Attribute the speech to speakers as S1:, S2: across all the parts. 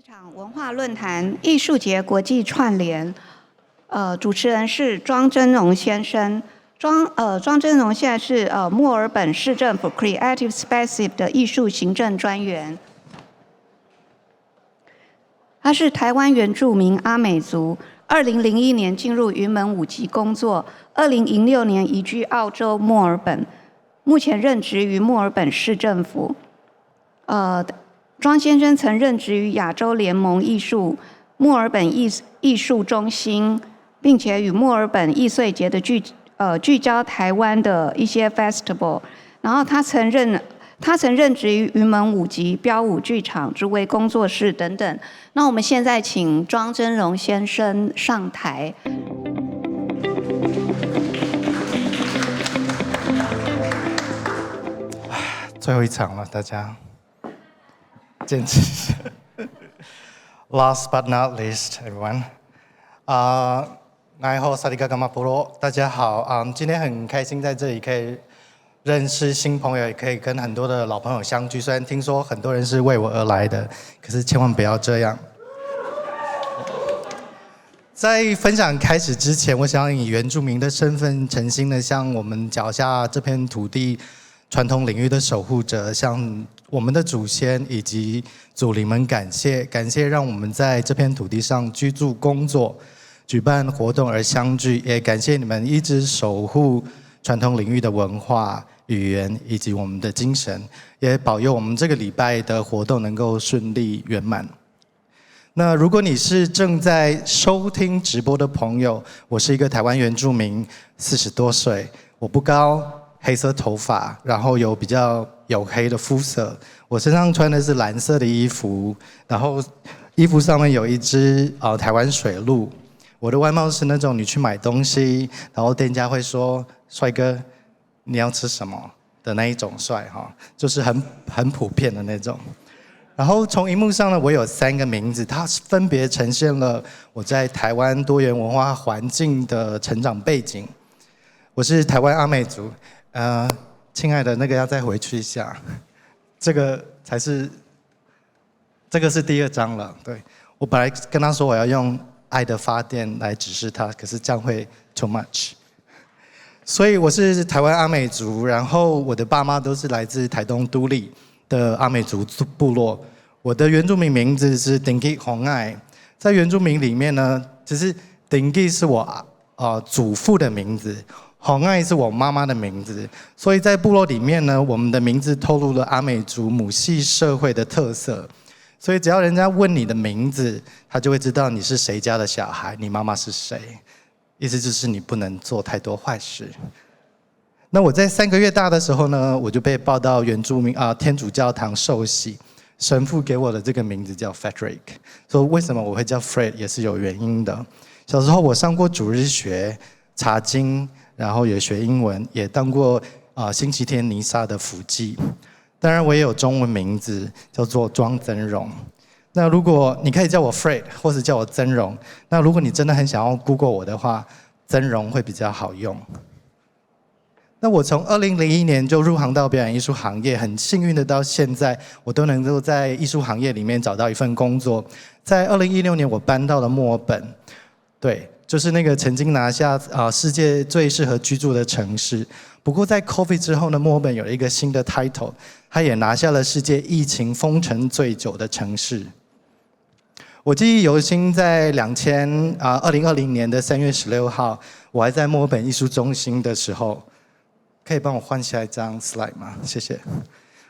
S1: 场文化论坛艺术节国际串联，主持人是庄真荣先生。庄真荣现在是墨尔本市政府 Creative Spaces 的艺术行政专员。他是台湾原住民阿美族，2001年进入云门舞集工作，2006年移居澳洲墨尔本，目前任职于墨尔本市政府。庄先生曾任职于亚洲联盟艺术、墨尔本艺术中心，并且与墨尔本艺穗节的聚焦台湾的一些 festival。然后他曾任职于云门舞集、标舞剧场、竹围工作室等等。那我们现在请庄真荣先生上台。
S2: 最后一场了，大家坚持一下。Last but not least, everyone. 爱好萨利嘎嘎马波罗，大家好。今天很开心在这里可以认识新朋友，也可以跟很多的老朋友相聚。虽然听说很多人是为我而来的，可是千万不要这样。在分享开始之前，我想以原住民的身份，诚心的向我们脚下这片土地传统领域的守护者，向我们的祖先以及祖灵们感谢让我们在这片土地上居住、工作、举办活动而相聚，也感谢你们一直守护传统领域的文化、语言以及我们的精神，也保佑我们这个礼拜的活动能够顺利圆满。那如果你是正在收听直播的朋友，我是一个台湾原住民，40多岁，我不高，黑色头发，然后有比较黝黑的肤色，我身上穿的是蓝色的衣服，然后衣服上面有一只台湾水鹿。我的外貌是那种你去买东西，然后店家会说帅哥你要吃什么的那一种帅哈，就是很普遍的那种。然后从荧幕上呢，我有3个名字，它分别呈现了我在台湾多元文化环境的成长背景。我是台湾阿美族，亲爱的那个要再回去一下，这个是第2张了。对，我本来跟他说我要用爱的发电来指示他，可是这样会 too much。所以我是台湾阿美族，然后我的爸妈都是来自台东都历的阿美族部落。我的原住民名字是丁基红爱，在原住民里面呢，其实丁基是我祖父的名字，红爱是我妈妈的名字，所以在部落里面呢，我们的名字透露了阿美族母系社会的特色。所以只要人家问你的名字，他就会知道你是谁家的小孩，你妈妈是谁。意思就是你不能做太多坏事。那我在3个月大的时候呢，我就被抱到原住民天主教堂受洗，神父给我的这个名字叫 Frederick。所以为什么我会叫 Fred 也是有原因的。小时候我上过主日学、查经，然后也学英文，也当过星期天弥撒的辅祭。当然我也有中文名字，叫做庄真荣。那如果你可以叫我 Fred 或是叫我真荣，那如果你真的很想要 Google 我的话，真荣会比较好用。那我从2001年就入行到表演艺术行业，很幸运的到现在我都能够在艺术行业里面找到一份工作。在2016年我搬到了墨尔本，对，就是那个曾经拿下世界最适合居住的城市。不过在 COVID 之后呢，墨尔本有一个新的 title， 它也拿下了世界疫情封城最久的城市。我记忆犹新，在2020年的3月16号，我还在墨尔本艺术中心的时候，可以帮我换下一张 slide 吗？谢谢。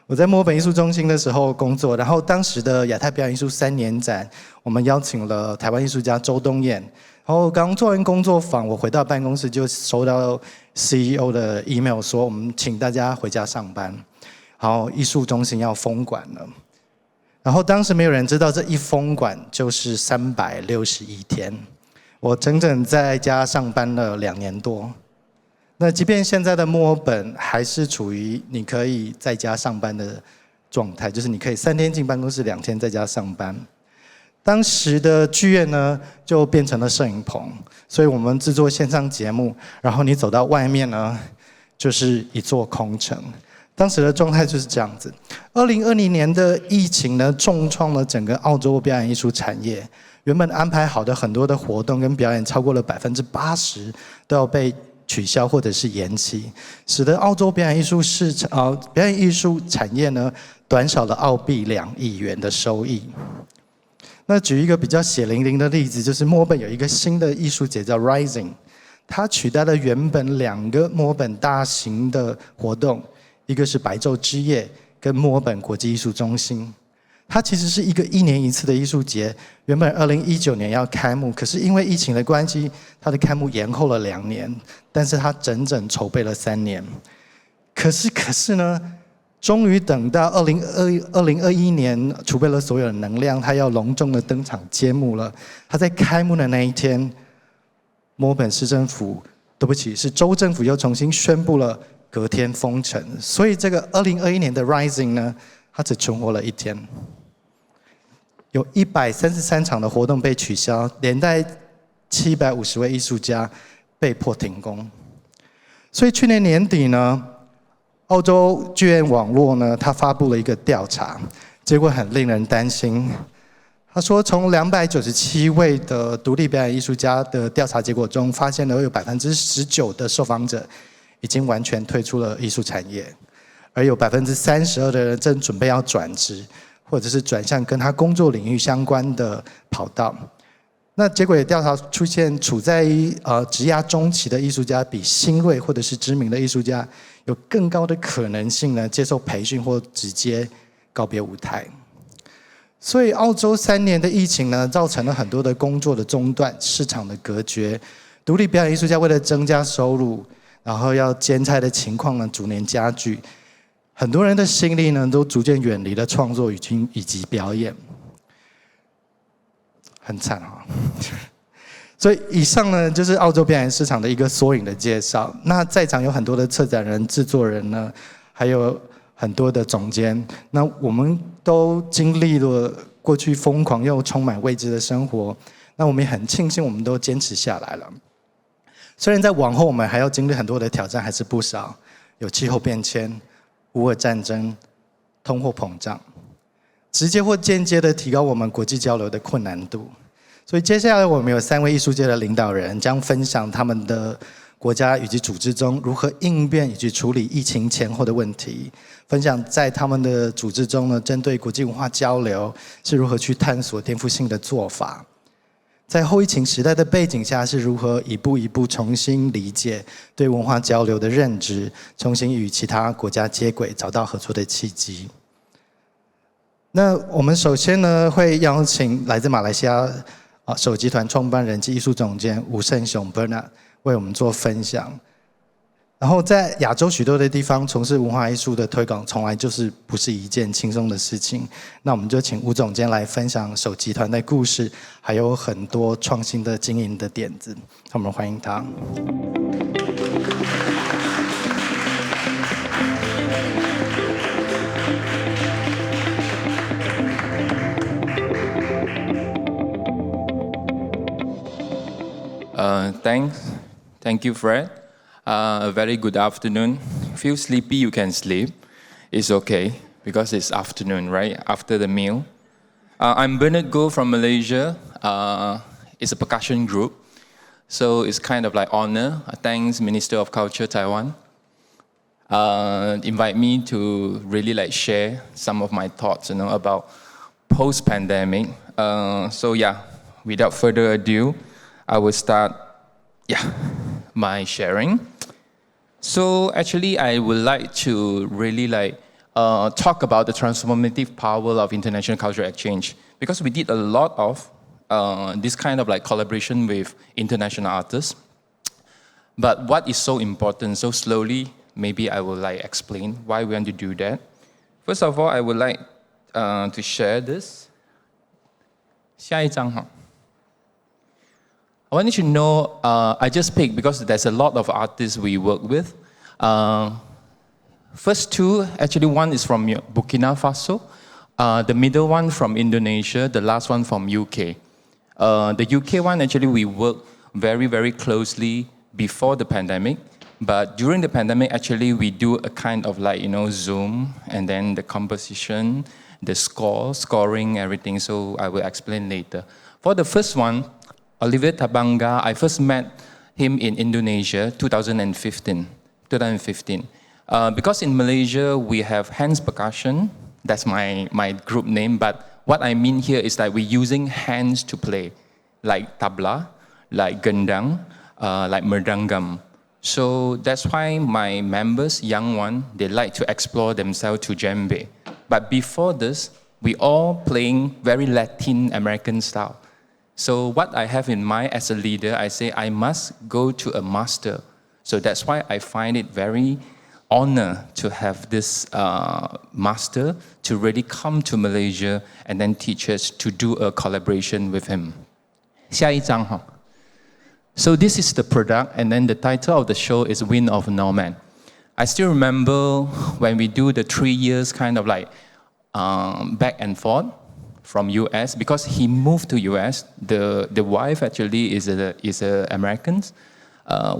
S2: 我在墨尔本艺术中心的时候工作，然后当时的亚太表演艺术3年展，我们邀请了台湾艺术家周东彦。然后刚做完工作坊，我回到办公室就收到 CEO 的 email 说，我们请大家回家上班，然后艺术中心要封馆了。然后当时没有人知道这一封馆就是361天，我整整在家上班了2年多。那即便现在的墨尔本还是处于你可以在家上班的状态，就是你可以3天进办公室，2天在家上班。当时的剧院呢就变成了摄影棚，所以我们制作线上节目，然后你走到外面呢就是一座空城。当时的状态就是这样子。2020年的疫情呢，重创了整个澳洲表演艺术产业。原本安排好的很多的活动跟表演，超过了80%都要被取消或者是延期，使得澳洲表演艺术表演艺术产业呢，短少了澳币2亿元的收益。那举一个比较血淋淋的例子，就是墨尔本有一个新的艺术节叫 Ⅳ， 它取代了原本2个墨尔本大型的活动，一个是白昼之夜跟墨尔本国际艺术中心。它其实是一个1年1次的艺术节，原本2019年要开幕，可是因为疫情的关系，它的开幕延后了2年，但是它整整筹备了3年。可是呢，终于等到2021年储备了所有的能量，它要隆重的登场揭幕了。它在开幕的那一天，墨尔本市政府，对不起，是州政府又重新宣布了隔天封城，所以这个2021年的 Ⅳ 呢，它只存活了1天。有133场的活动被取消，连带750位艺术家被迫停工。所以去年年底呢，澳洲剧院网络呢，它发布了一个调查，结果很令人担心。他说，从297位的独立表演艺术家的调查结果中，发现了有19%的受访者已经完全退出了艺术产业，而有32%的人正准备要转职，或者是转向跟他工作领域相关的跑道。那结果也调查出现，处在职涯中期的艺术家，比新锐或者是知名的艺术家有更高的可能性呢，接受培训或直接告别舞台。所以澳洲3年的疫情呢，造成了很多的工作的中断，市场的隔绝，独立表演艺术家为了增加收入，然后要兼差的情况呢，逐年加剧。很多人的心力呢，都逐渐远离了创作以及表演，很惨哈。所以以上呢，就是澳洲表演市场的一个缩影的介绍。那在场有很多的策展人、制作人呢，还有很多的总监。那我们都经历了过去疯狂又充满未知的生活。那我们也很庆幸，我们都坚持下来了。虽然在往后我们还要经历很多的挑战，还是不少，有气候变迁、乌俄战争、通货膨胀，直接或间接的提高我们国际交流的困难度。所以接下来我们有3位艺术界的领导人将分享他们的国家以及组织中如何应变以及处理疫情前后的问题，分享在他们的组织中呢，针对国际文化交流是如何去探索颠覆性的做法，在后疫情时代的背景下是如何一步一步重新理解对文化交流的认知，重新与其他国家接轨，找到合作的契机。那我们首先呢，会邀请来自马来西亚首集团创办人及艺术总监吴胜雄 Bernard 为我们做分享。然后在亚洲许多的地方从事文化艺术的推广，从来就是不是一件轻松的事情。那我们就请吴总监来分享首集团的故事，还有很多创新的经营的点子。我们欢迎他。
S3: Thank you, Fred. A very good afternoon. Feel sleepy, you can sleep. It's okay, because it's afternoon, right? After the meal. I'm Bernard Goh from Malaysia. It's a percussion group. So it's kind of like honor. Thanks, Minister of Culture, Taiwan. Invite me to really like share some of my thoughts, about post-pandemic. So yeah, without further ado, I will start, my sharing. So actually, I would like to really talk about the transformative power of international cultural exchange, because we did a lot of this kind of collaboration with international artists. But what is so important? So slowly, maybe I will explain why we want to do that. First of all, I would like to share this. 下一张哈。I want you to know, I just picked because there's a lot of artists we work with. First two, actually one is from Burkina Faso, the middle one from Indonesia, the last one from UK. The UK one, actually we worked very, very closely before the pandemic, But during the pandemic, actually, we do a kind of like, Zoom, and then the composition, the scoring, everything. So I will explain later. For the first one, Oliver Tabanga, I first met him in Indonesia, 2015. Because in Malaysia, we have hands percussion. That's my group name. But what I mean here is that we're using hands to play, like tabla, like gendang, like merdangam. So that's why my members, young one, they like to explore themselves to djembe. But before this, we all playing very Latin American style. So what I have in mind as a leader, I say I must go to a master. So that's why I find it very honor to have this master to really come to Malaysia and then teach us to do a collaboration with him. 下一张哈。So this is the product, and then the title of the show is Wind of Norman. I still remember when we do the 3 years kind of like back and forth from US, because he moved to US. The wife actually is a American.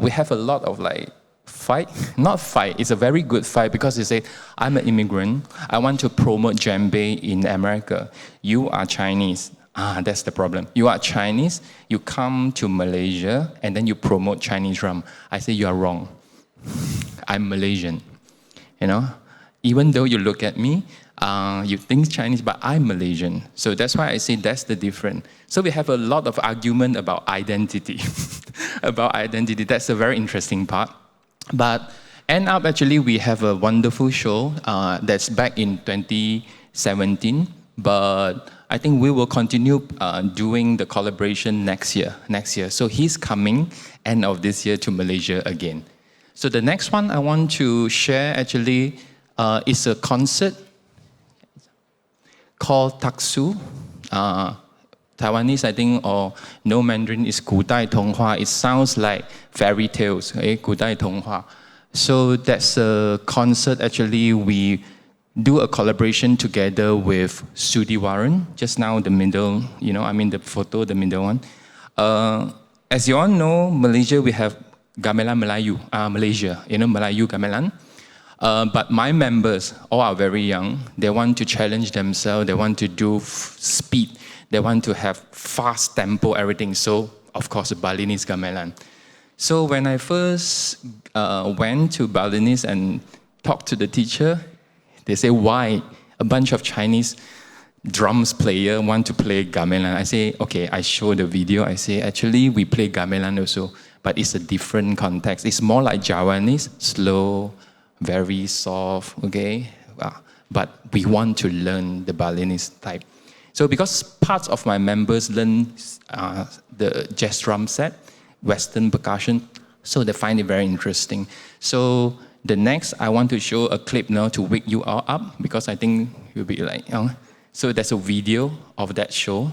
S3: We have a lot of like fight, not fight, it's a very good fight, because they say, I'm an immigrant, I want to promote djembe in America. You are Chinese. That's the problem. You are Chinese, you come to Malaysia, and then you promote Chinese drum. I say you are wrong. I'm Malaysian. Even though you look at me, you think Chinese, but I'm Malaysian. So that's why I say that's the difference. So we have a lot of argument about identity. About identity, that's a very interesting part. But end up, actually, we have a wonderful show that's back in 2017. But I think we will continue doing the collaboration next year. So he's coming end of this year to Malaysia again. So the next one I want to share actually is a concert called Taksu. Taiwanese, I think, or no Mandarin is 古代童话. It sounds like fairy tales, 古代童话. So that's a concert, actually, we do a collaboration together with Sudiwaran, just now the middle, the photo, the middle one. As you all know, Malaysia, we have Gamelan Melayu, Malaysia, Melayu Gamelan. But my members, all are very young. They want to challenge themselves. They want to do speed. They want to have fast tempo, everything. So, of course, Balinese Gamelan. So when I first went to Balinese and talked to the teacher, they say, why a bunch of Chinese drums player want to play gamelan? I say, okay, I show the video. I say, actually, we play gamelan also, but it's a different context. It's more like Javanese, slow, very soft, okay? But we want to learn the Balinese type. So because parts of my members learn the jazz drum set, Western percussion, so they find it very interesting. So the next, I want to show a clip now to wake you all up, because I think you'll be like, So there's a video of that show.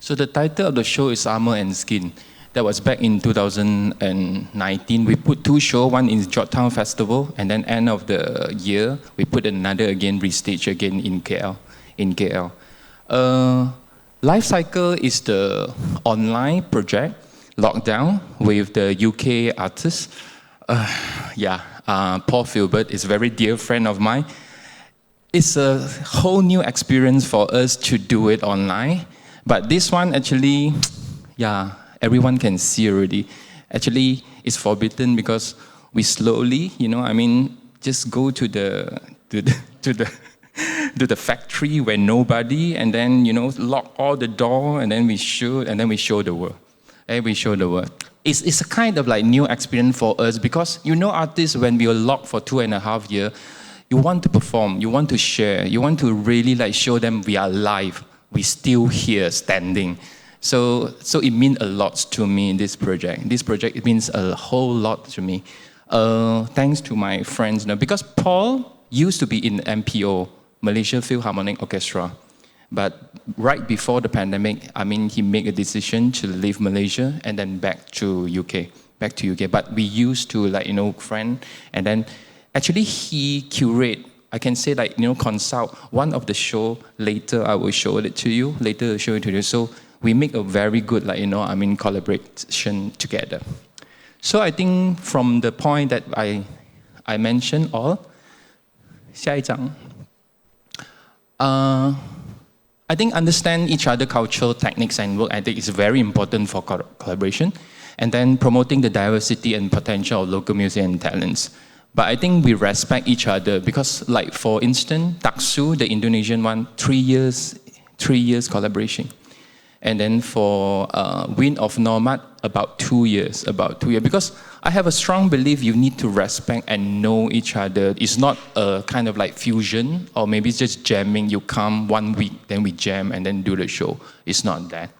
S3: So the title of the show is Armor and Skin. That was back in 2019. We put 2 shows, one in Georgetown Festival, and then end of the year, we put another again, restage again in KL. Life Cycle is the online project, lockdown, with the UK artist. Paul Filbert is a very dear friend of mine. It's a whole new experience for us to do it online. But this one actually, everyone can see already. Actually, it's forbidden because we slowly, just go to the to the factory where nobody, and then, lock all the door, and then we shoot, and then we show the world. We show the world. It's a kind of like new experience for us because, artists, when we are locked for 2.5 years, you want to perform, you want to share, you want to really like show them we are alive, we still here standing. So it means a lot to me, this project. This project, it means a whole lot to me. Thanks to my friends, because Paul used to be in MPO, Malaysia Philharmonic Orchestra. But right before the pandemic, he made a decision to leave Malaysia and then back to UK. But we used to friend, and then actually he curate, I can say consult one of the show. Later I will show it to you. So we make a very good collaboration together. So I think from the point that I mentioned all, 下一张. I think understand each other cultural techniques and work ethic is very important for collaboration, and then promoting the diversity and potential of local music and talents. But I think we respect each other because, like for instance, Taksu, the Indonesian one, 3 years collaboration, and then for Wind of Nomad, about 2 years. Because I have a strong belief you need to respect and know each other. It's not a kind of like fusion, or maybe it's just jamming. You come 1 week, then we jam and then do the show. It's not that.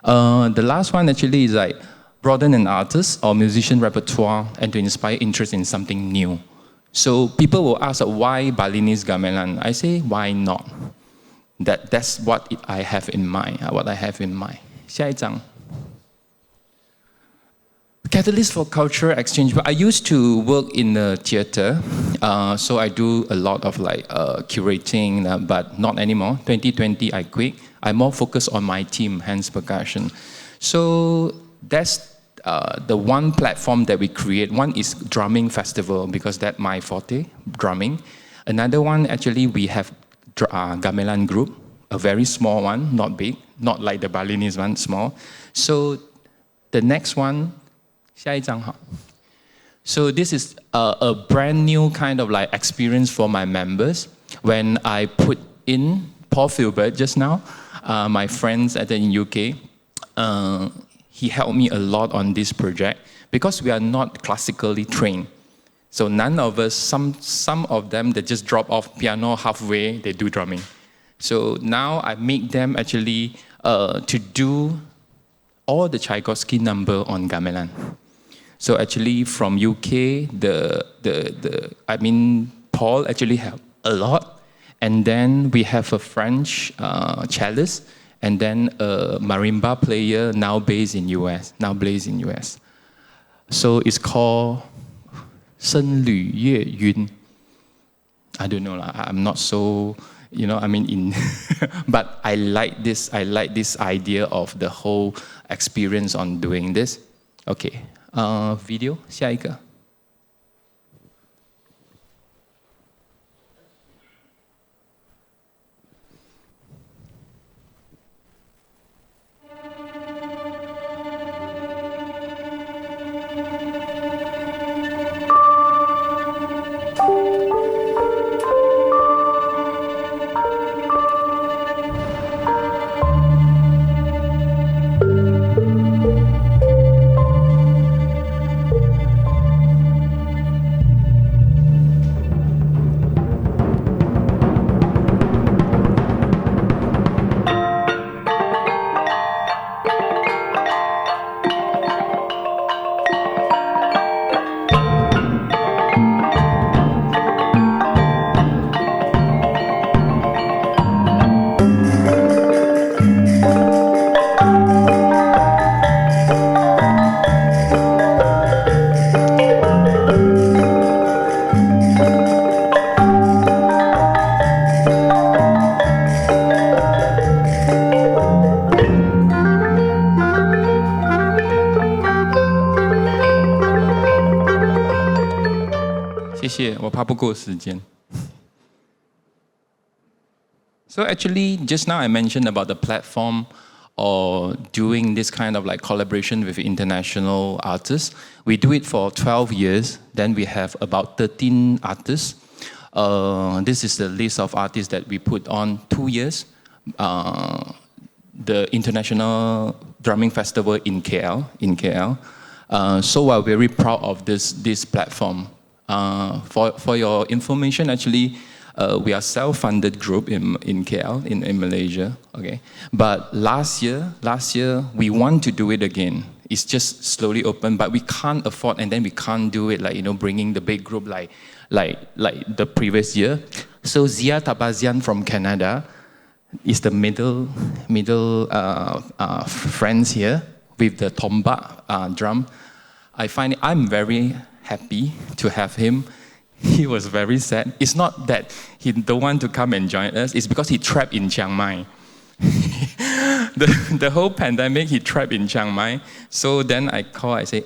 S3: The last one actually is like broaden an artist or musician repertoire and to inspire interest in something new. So people will ask, why Balinese gamelan? I say, why not? That's what I have in mind. 下一张. Catalyst for cultural exchange. But I used to work in the theater, so I do a lot of curating, but not anymore. 2020, I quit. I more focus on my team, hence percussion. So that's the one platform that we create. One is drumming festival because that's my forte, drumming. Another one, actually, we have gamelan group, a very small one, not big, not like the Balinese one, small. So the next one. 下一张好. So this is a brand new kind of experience for my members. When I put in Paul Filbert just now, my friends in UK, he helped me a lot on this project because we are not classically trained. So none of us, some of them, they just drop off piano halfway, they do drumming. So now I make them actually to do all the Tchaikovsky number on gamelan. So actually from UK, Paul actually helped a lot. And then we have a French cellist, and then a marimba player now based in US. So it's called 僧侣乐云. I don't know, I'm not so, but I like this idea of the whole experience on doing this. Okay. Video, 下一个. So actually, just now I mentioned about the platform or doing this kind of collaboration with international artists. We do it for 12 years. Then we have about 13 artists. This is the list of artists that we put on 2 years. The International Drumming Festival in KL. So we're very proud of this platform. For your information, actually, we are self-funded group in KL, in Malaysia, okay? But last year, we want to do it again. It's just slowly open, but we can't afford, and then we can't do it like, bringing the big group like the previous year. So Zia Tabazian from Canada is the middle friends here with the tombak drum. I'm very happy to have him. He was very sad. It's not that he don't want to come and join us, it's because he trapped in Chiang Mai. the whole pandemic, he trapped in Chiang Mai. So then I say,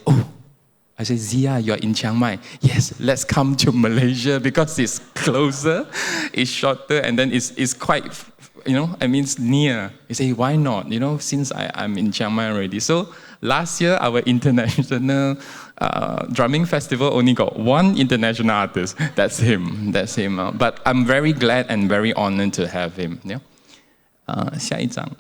S3: Zia, you're in Chiang Mai. Yes, let's come to Malaysia because it's closer, it's shorter, and then it's quite, it's near. You say, why not? Since I'm in Chiang Mai already. So last year, our international drumming festival only got one international artist. That's him. But I'm very glad and very honored to have him. Yeah. 下一张.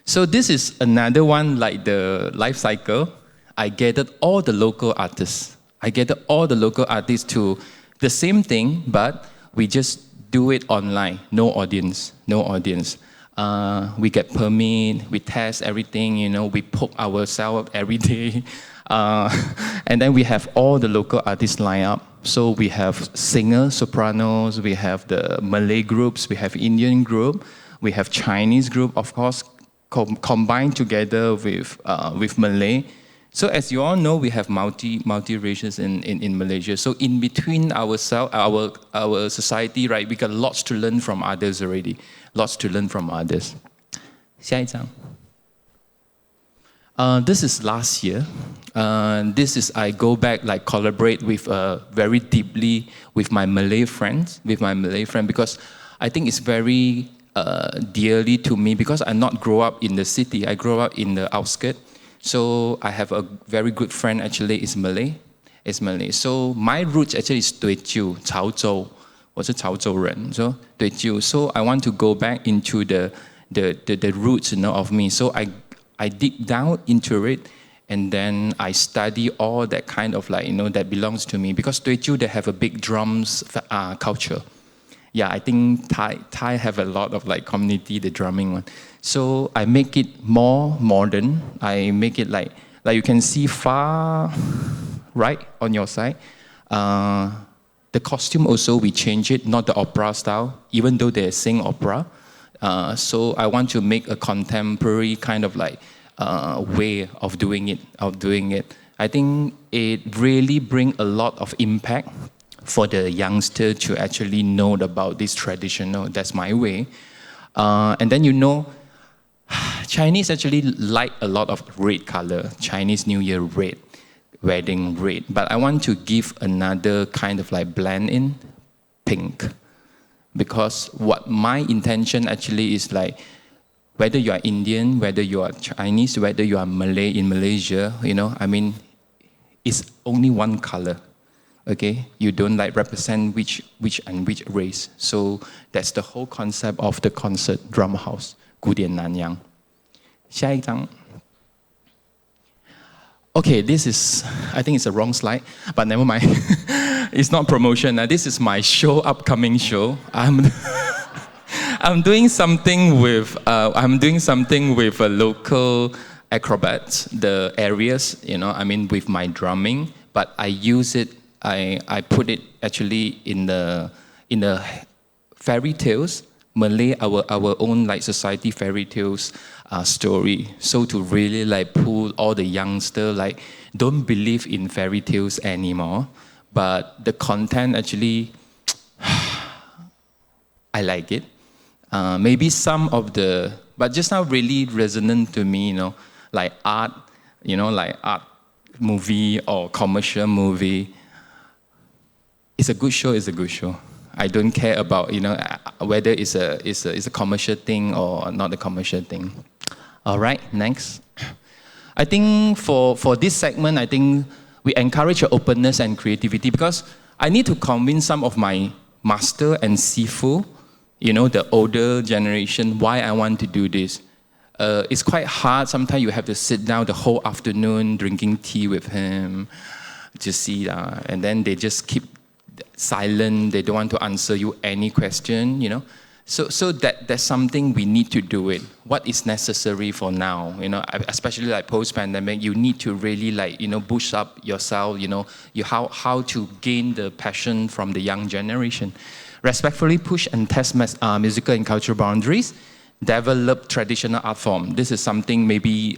S3: So this is another one like the life cycle. I gathered all the local artists. To the same thing, but we just do it online. No audience. We get permit, we test everything, we poke ourselves every day. And then we have all the local artists line up. So we have singers, sopranos, we have the Malay groups, we have Indian group, we have Chinese group, of course, combined together with Malay. So as you all know, we have multi-races in Malaysia. So in between our society, right, we got lots to learn from others already. 下一张. This is last year. I go back, like collaborate with very deeply with my Malay friends, because I think it's very dearly to me because I not grow up in the city. I grow up in the outskirts. So I have a very good friend actually is Malay. So my roots actually is Teochew, Chaozhou. 我是潮州人, so 对， so I want to go back into the roots, of me. So I dig down into it, and then I study all that kind of that belongs to me. Because Teochew, they have a big drums culture. Yeah, I think Thai have a lot of community, the drumming one. So I make it more modern. I make it like you can see far right on your side. The costume also, we change it, not the opera style, even though they sing opera. So I want to make a contemporary kind of way of doing it. I think it really brings a lot of impact for the youngster to actually know about this traditional. That's my way. And then Chinese actually like a lot of red color. Chinese New Year red. Wedding red, but I want to give another kind of blend in pink, because what my intention actually is whether you are Indian, whether you are Chinese, whether you are Malay in Malaysia, it's only one color, okay? You don't represent which race. So that's the whole concept of the concert drum house, 古典南洋. 下一张. Okay, I think it's a wrong slide, but never mind. It's not promotion. This is my upcoming show. I'm doing something with a local acrobats, the areas, with my drumming, but I use it, I put it actually in the fairy tales, Malay, our own society fairy tales story. So to really pull all the youngsters don't believe in fairy tales anymore, but the content actually I like it. Maybe some of but just now really resonant to me, like art, art movie or commercial movie. It's a good show. I don't care about whether it's a commercial thing or not a commercial thing. All right, next. I think for this segment, I think we encourage your openness and creativity, because I need to convince some of my master and sifu, you know, the older generation, why I want to do this. It's quite hard. Sometimes you have to sit down the whole afternoon drinking tea with him to see, and then they just keep silent. They don't want to answer you any question, you know. So that's something we need to do it. What is necessary for now, you know, especially like post-pandemic, you need to really like, you know, boost up yourself, you know, how to gain the passion from the young generation. Respectfully push and test musical and cultural boundaries. Develop traditional art form. This is something maybe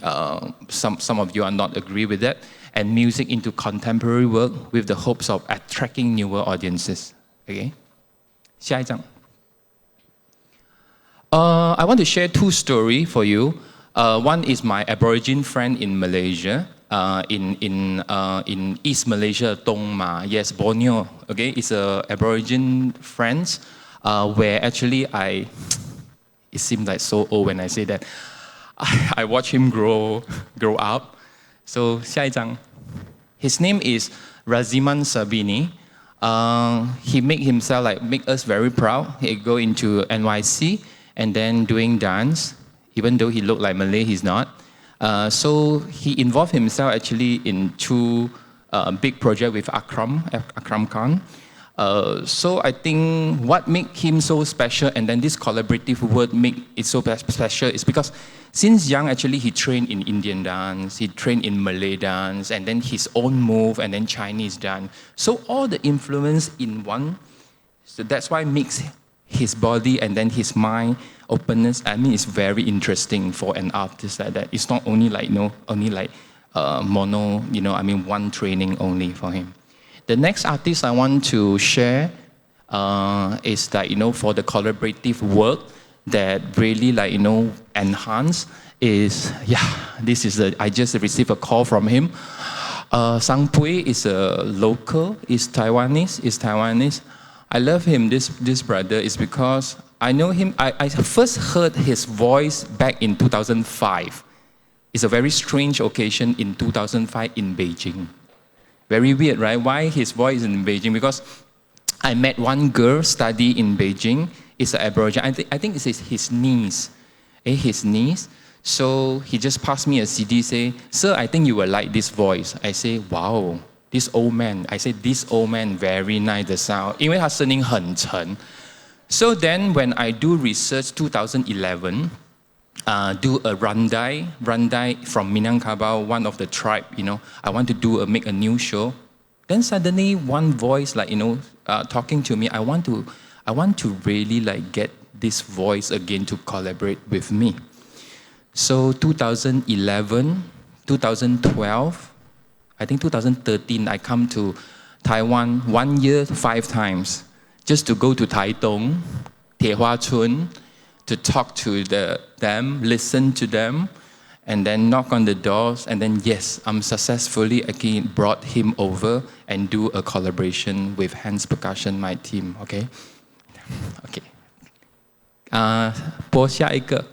S3: some of you are not agree with that. And music into contemporary work with the hopes of attracting newer audiences. Okay. 下一张. I want to share two stories for you. One is my Aborigine friend in Malaysia, in East Malaysia, Tong Ma. Yes, Borneo. Okay, it's a Aborigine friends where actually it seems like so old when I say that. I watch him grow up. So 下一张. His name is Raziman Sabini. He make us very proud. He go into NYC and then doing dance. Even though he looked like Malay, he's not. So he involved himself actually in two big projects with Akram Khan. So I think what makes him so special, and then this collaborative work make it so special, is because since young, actually, he trained in Indian dance, he trained in Malay dance, and then his own move, and then Chinese dance. So all the influence in one, so that's why makes his body and then his mind openness, I mean, it's very interesting for an artist like that. It's not only like, you know, mono, you know, I mean, one training only for him. The next artist I want to share is that, you know, for the collaborative work that really like, you know, enhance is, this is I just received a call from him. Sang Pui is a local, is Taiwanese. I love him, this brother, is because I know him, I first heard his voice back in 2005. It's a very strange occasion in 2005 in Beijing. Very weird, right? Why his voice is in Beijing? Because I met one girl study in Beijing. It's an Aborigine. I think it's his niece. His niece. So he just passed me a CD, say, "Sir, I think you will like this voice." I say, "Wow, this old man." I say, "This old man very nice the sound." 因为他声音很沉. So then when I do research 2011, do a randai from Minangkabau, one of the tribe, you know, I want to make a new show. Then suddenly one voice like, you know, talking to me, I want to really like get this voice again to collaborate with me. So 2011, 2012, I think 2013, I come to Taiwan 1 year, 5 times, just to go to Taitung, Tiehua-chun, to talk to them, listen to them, and then knock on the doors, and then yes, I'm successfully again brought him over and do a collaboration with Hands Percussion, my team, okay? Okay. 播下一个.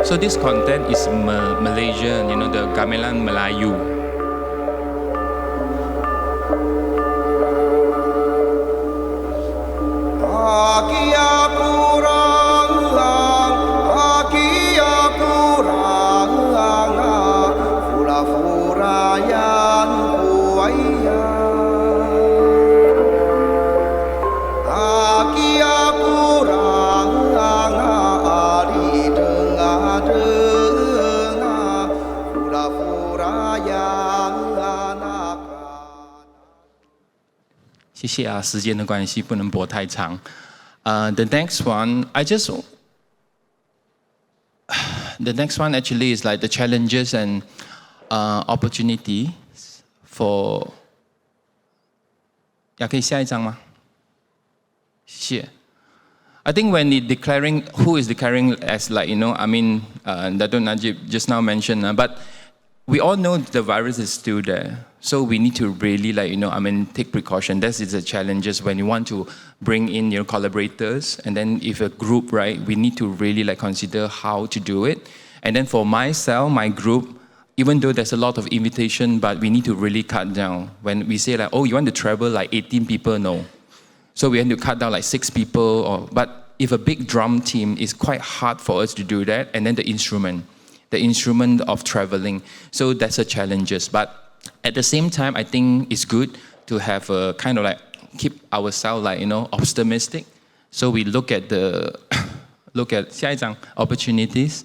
S3: So this content is Malaysian, you know, the gamelan Melayu. The next one actually is like the challenges and opportunity for. 可以下一张吗?谢谢。I think when who is declaring as Dato' Najib just now mentioned, but we all know the virus is still there. So we need to really take precaution. That is the challenges when you want to bring in your collaborators. And then if a group, right, we need to really consider how to do it. And then for myself, my group, even though there's a lot of invitation, but we need to really cut down. When we say oh, you want to travel 18 people, no. So we have to cut down 6 people. But if a big drum team, is quite hard for us to do that. And then the instrument of traveling. So that's a challenges. But at the same time, I think it's good to have a kind of keep ourselves optimistic. So we look at 下一张 opportunities.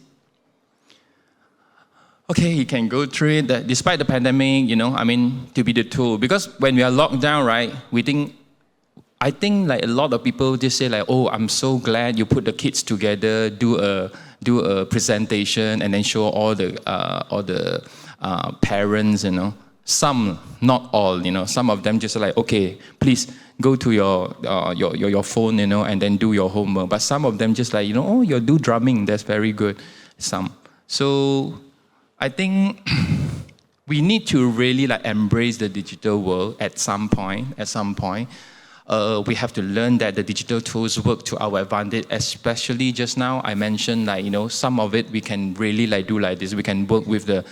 S3: Okay, you can go through it. That despite the pandemic, to be the tool. Because when we are locked down, right, I think a lot of people just say oh, I'm so glad you put the kids together, do a presentation, and then show all the parents, Some, not all, Some of them just okay, please go to your phone, and then do your homework. But some of them just oh, you do drumming, that's very good. Some. So I think we need to really embrace the digital world at some point. We have to learn that the digital tools work to our advantage, especially just now I mentioned some of it we can really do like this. We can work with the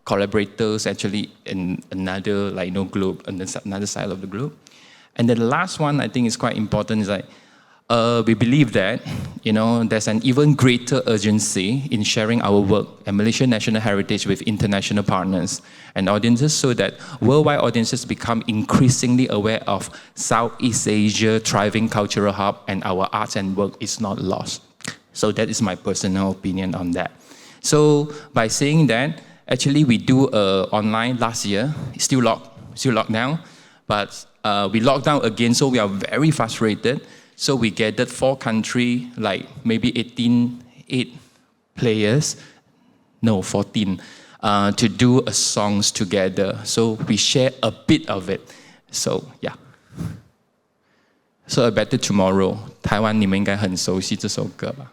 S3: collaborators actually in another globe, on another side of the globe. And then the last one I think is quite important is we believe that there's an even greater urgency in sharing our work and Malaysian national heritage with international partners and audiences so that worldwide audiences become increasingly aware of Southeast Asia thriving cultural hub and our arts and work is not lost. So that is my personal opinion on that. So by saying that, actually we do online last year, still locked down, but we locked down again, so we are very frustrated. So we gathered 4 countries, maybe 8 players, no, 14, to do songs together. So we share a bit of it. So yeah. So A Better Tomorrow, 台湾你们应该很熟悉这首歌吧？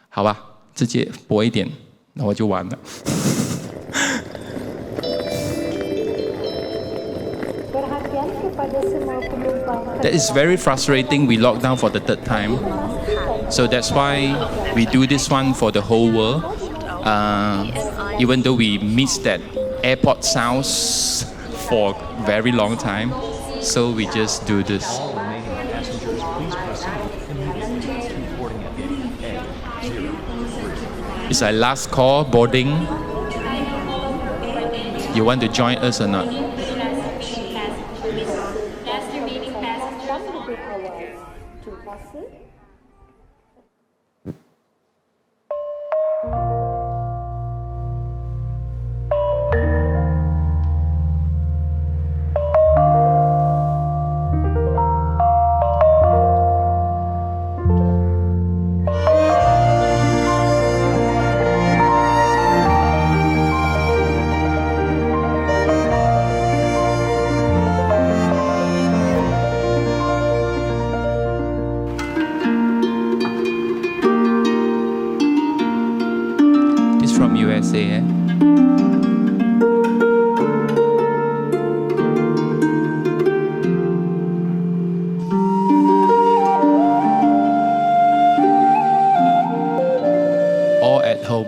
S3: 好吧，直接播一点，那我就完了。That is very frustrating. We locked down for the 3rd time. So that's why we do this one for the whole world. Even though we missed that airport sounds for a very long time. So we just do this. It's our last call, boarding. You want to join us or not? From USA. All at home.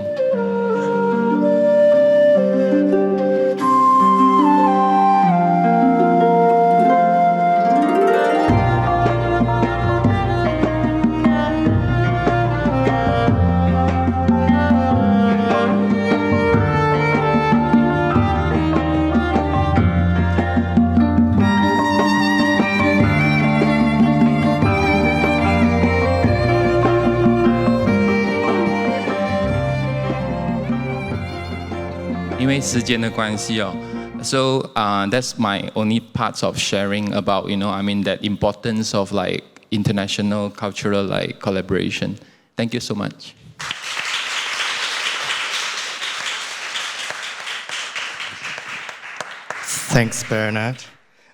S3: So that's my only parts of sharing about that importance of international cultural collaboration. Thank you so much.
S2: Thanks, Bernard.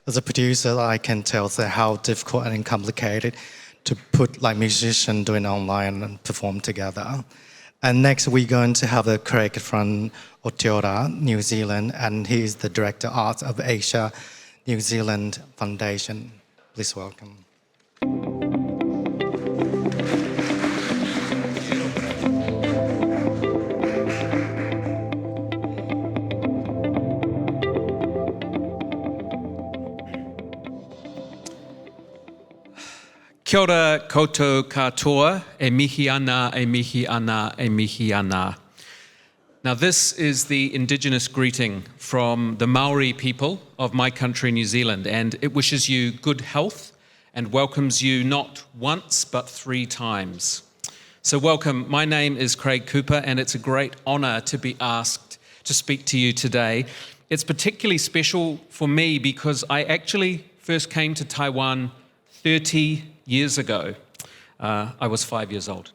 S2: as a producer, I can tell that how difficult and complicated to put like musicians doing online and perform together. And next we're going to have Craig from Ⅳ, New Zealand, and he is the Director of Arts of Asia New Zealand Foundation. Please welcome.
S4: Kia ora koutou katoa, e mihi ana, e mihi ana, e mihi ana. Now this is the Indigenous greeting from the Maori people of my country, New Zealand, and it wishes you good health and welcomes you not once but 3 times. So welcome, my name is Craig Cooper and it's a great honour to be asked to speak to you today. It's particularly special for me because I actually first came to Taiwan 30 years ago. I was 5 years old.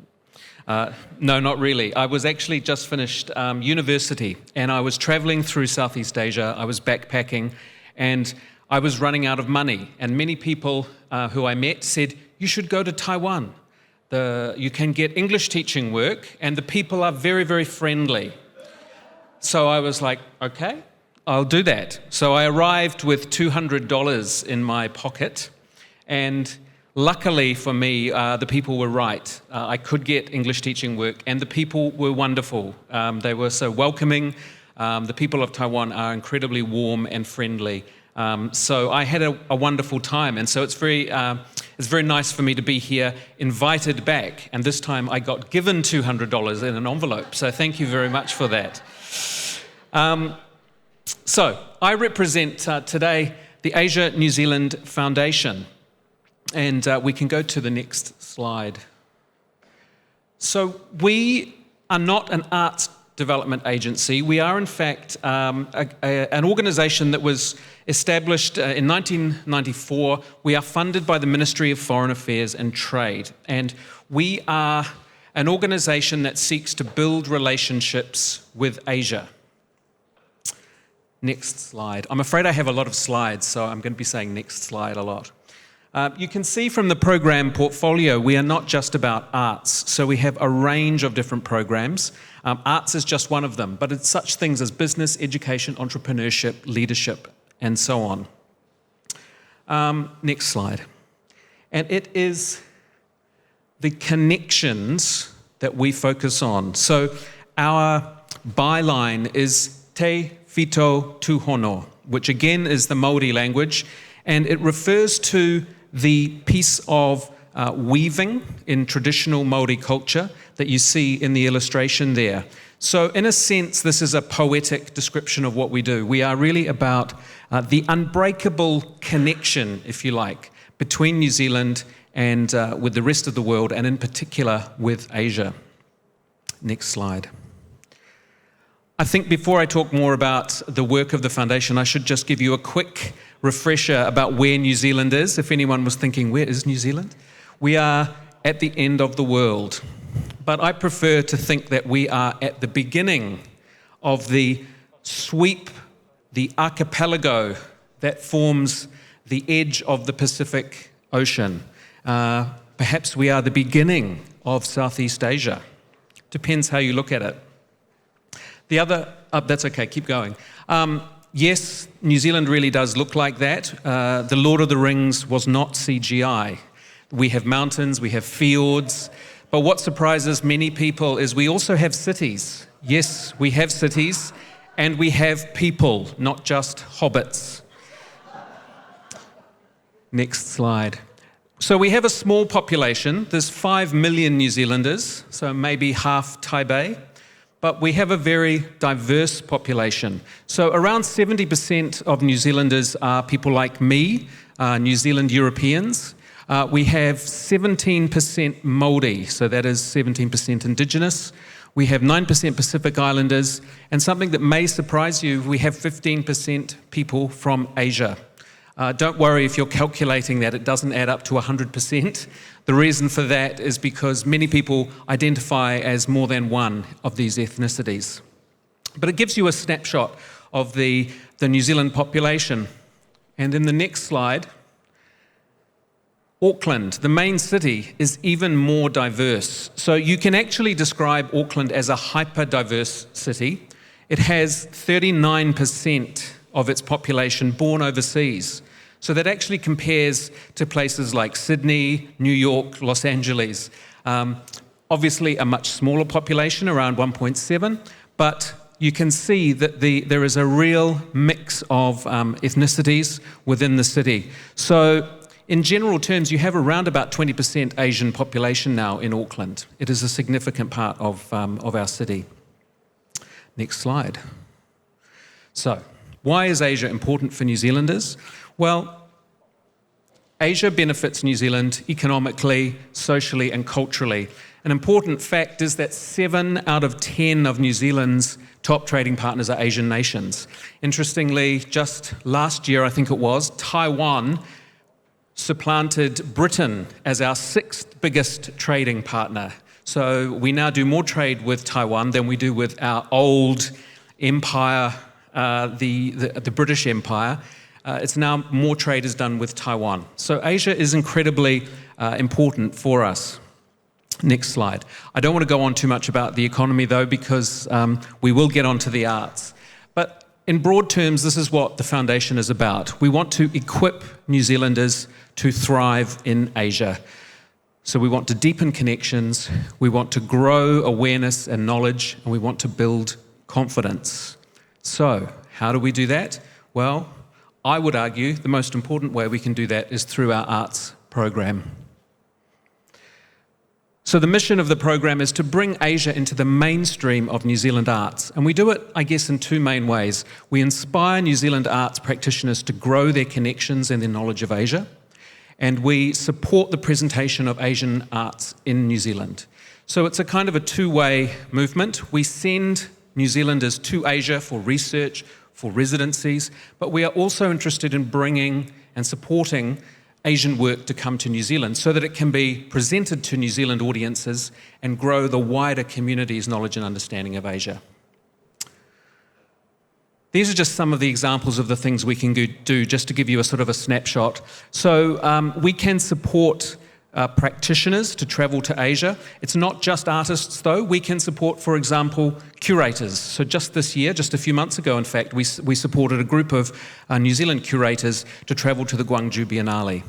S4: No, not really. I was actually just finished university and I was traveling through Southeast Asia. I was backpacking and I was running out of money. And many people who I met said, you should go to Taiwan. You can get English teaching work and the people are very, very friendly. So I was like, okay, I'll do that. So I arrived with $200 in my pocket and luckily for me, the people were right. I could get English teaching work and the people were wonderful. They were so welcoming. The people of Taiwan are incredibly warm and friendly. So I had a wonderful time and so it's very nice for me to be here, invited back, and this time I got given $200 in an envelope, so thank you very much for that. So I represent today the Asia New Zealand Foundation. And we can go to the next slide. So we are not an arts development agency. We are in fact an organisation that was established in 1994. We are funded by the Ministry of Foreign Affairs and Trade. And we are an organisation that seeks to build relationships with Asia. Next slide. I'm afraid I have a lot of slides, so I'm going to be saying next slide a lot. You can see from the program portfolio, we are not just about arts. So we have a range of different programs. Arts is just one of them, but it's such things as business, education, entrepreneurship, leadership, and so on. Next slide. And it is the connections that we focus on. So our byline is Te Whito Tūhono, which again is the Māori language, and it refers to the piece of weaving in traditional Māori culture that you see in the illustration there. So in a sense, this is a poetic description of what we do. We are really about the unbreakable connection, if you like, between New Zealand and with the rest of the world, and in particular with Asia. Next slide. I think before I talk more about the work of the foundation, I should just give you a quick refresher about where New Zealand is. If anyone was thinking, where is New Zealand? We are at the end of the world. But I prefer to think that we are at the beginning of the sweep, the archipelago that forms the edge of the Pacific Ocean. Perhaps we are the beginning of Southeast Asia. Depends how you look at it. The other, that's okay, keep going. Yes, New Zealand really does look like that. The Lord of the Rings was not CGI. We have mountains, we have fields, but what surprises many people is we also have cities. Yes, we have cities, and we have people, not just hobbits. Next slide. So we have a small population. There's 5 million New Zealanders, so maybe half Taipei. But we have a very diverse population. So around 70% of New Zealanders are people like me, New Zealand Europeans. We have 17% Māori, so that is 17% Indigenous. We have 9% Pacific Islanders, and something that may surprise you, we have 15% people from Asia. Don't worry if you're calculating that, it doesn't add up to 100%. The reason for that is because many people identify as more than one of these ethnicities. But it gives you a snapshot of the New Zealand population. And then the next slide, Auckland, the main city, is even more diverse. So you can actually describe Auckland as a hyper-diverse city. It has 39% of its population born overseas. So that actually compares to places like Sydney, New York, Los Angeles. Obviously a much smaller population, around 1.7, but you can see that there is a real mix of ethnicities within the city. So in general terms, you have around about 20% Asian population now in Auckland. It is a significant part of our city. Next slide. So, why is Asia important for New Zealanders? Well, Asia benefits New Zealand economically, socially, and culturally. An important fact is that 7 out of 10 of New Zealand's top trading partners are Asian nations. Interestingly, just last year, I think it was, Taiwan supplanted Britain as our 6th biggest trading partner. So we now do more trade with Taiwan than we do with our old empire, the British Empire. It's now more trade is done with Taiwan. So Asia is incredibly important for us. Next slide. I don't want to go on too much about the economy though, because we will get onto the arts. But in broad terms, this is what the foundation is about. We want to equip New Zealanders to thrive in Asia. So we want to deepen connections, we want to grow awareness and knowledge, and we want to build confidence. So, how do we do that? Well, I would argue the most important way we can do that is through our arts program. So the mission of the program is to bring Asia into the mainstream of New Zealand arts. And we do it, I guess, in 2 main ways. We inspire New Zealand arts practitioners to grow their connections and their knowledge of Asia. And we support the presentation of Asian arts in New Zealand. So it's a kind of a 2-way movement. We send New Zealanders to Asia for research, for residencies, but we are also interested in bringing and supporting Asian work to come to New Zealand so that it can be presented to New Zealand audiences and grow the wider community's knowledge and understanding of Asia. These are just some of the examples of the things we can do, just to give you a sort of a snapshot. So we can support practitioners to travel to Asia. It's not just artists though. We can support, for example, curators. So just this year, just a few months ago in fact, we supported a group of New Zealand curators to travel to the Gwangju Biennale.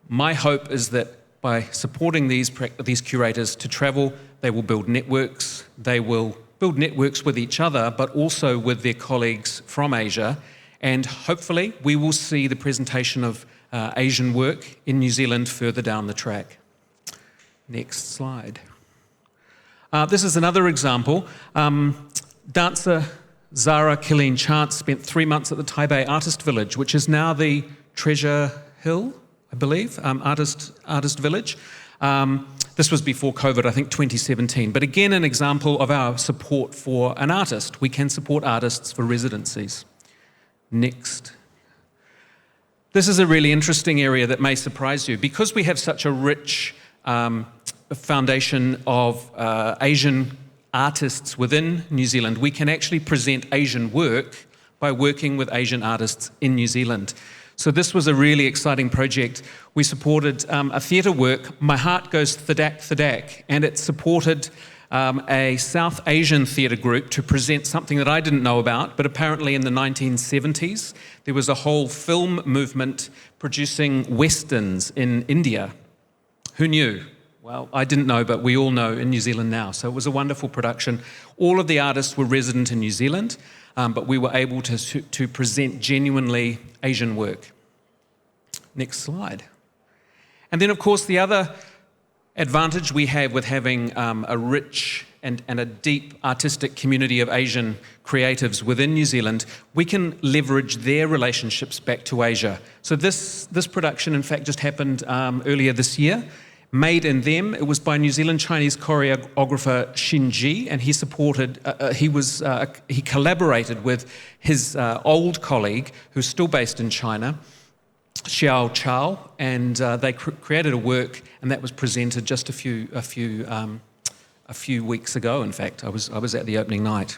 S4: My hope is that by supporting these curators to travel, they will build networks, with each other, but also with their colleagues from Asia, and hopefully we will see the presentation of Asian work in New Zealand further down the track. Next slide. This is another example. Dancer Zara Killeen Chance spent 3 months at the Taipei Artist Village, which is now the Treasure Hill, I believe, artist village. This was before COVID, I think 2017. But again, an example of our support for an artist. We can support artists for residencies. Next. This is a really interesting area that may surprise you. Because we have such a rich foundation of Asian artists within New Zealand, we can actually present Asian work by working with Asian artists in New Zealand. So this was a really exciting project. We supported a theatre work, My Heart Goes Thadak Thadak, and it supported a South Asian theatre group to present something that I didn't know about, but apparently in the 1970s, there was a whole film movement producing westerns in India. Who knew? Well, I didn't know, but we all know in New Zealand now. So it was a wonderful production. All of the artists were resident in New Zealand, but we were able to present genuinely Asian work. Next slide. And then, of course, the other advantage we have with having a rich and a deep artistic community of Asian creatives within New Zealand, we can leverage their relationships back to Asia. So this production, in fact, just happened earlier this year. Made in Them, it was by New Zealand Chinese choreographer Xin Ji, and he collaborated with his old colleague, who's still based in China, Xiao Chao, and they created a work, and that was presented just a few weeks ago. In fact, I was at the opening night.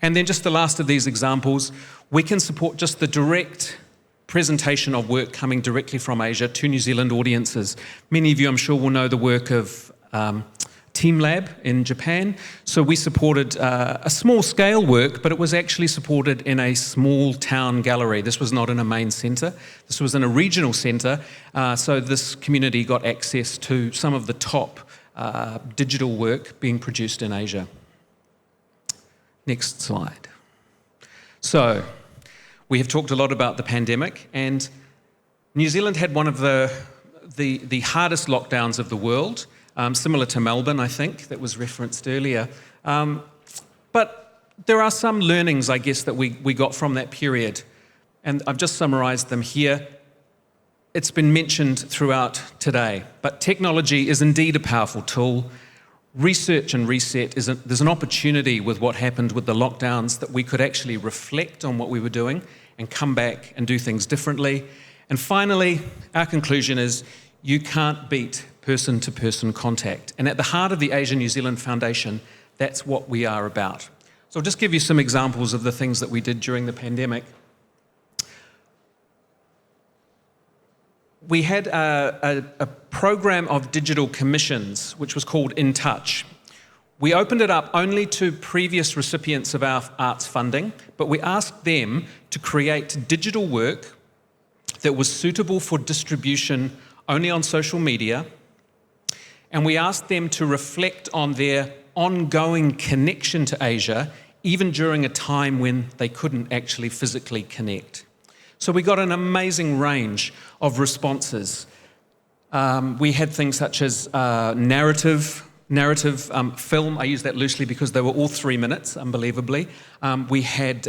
S4: And then just the last of these examples, we can support just the direct presentation of work coming directly from Asia to New Zealand audiences. Many of you, I'm sure, will know the work of Team Lab in Japan. So we supported a small scale work, but it was actually supported in a small town gallery. This was not in a main centre. This was in a regional centre. So this community got access to some of the top digital work being produced in Asia. Next slide. So we have talked a lot about the pandemic, and New Zealand had one of the hardest lockdowns of the world. Similar to Melbourne, I think, that was referenced earlier. But there are some learnings, I guess, that we got from that period. And I've just summarised them here. It's been mentioned throughout today, but technology is indeed a powerful tool. Research and reset, there's an opportunity with what happened with the lockdowns that we could actually reflect on what we were doing and come back and do things differently. And finally, our conclusion is you can't beat person-to-person contact. And at the heart of the Asia New Zealand Foundation, that's what we are about. So I'll just give you some examples of the things that we did during the pandemic. We had a program of digital commissions, which was called In Touch. We opened it up only to previous recipients of our arts funding, but we asked them to create digital work that was suitable for distribution only on social media, and we asked them to reflect on their ongoing connection to Asia, even during a time when they couldn't actually physically connect. So we got an amazing range of responses. We had things such as narrative film. I use that loosely because they were all 3 minutes, unbelievably. We had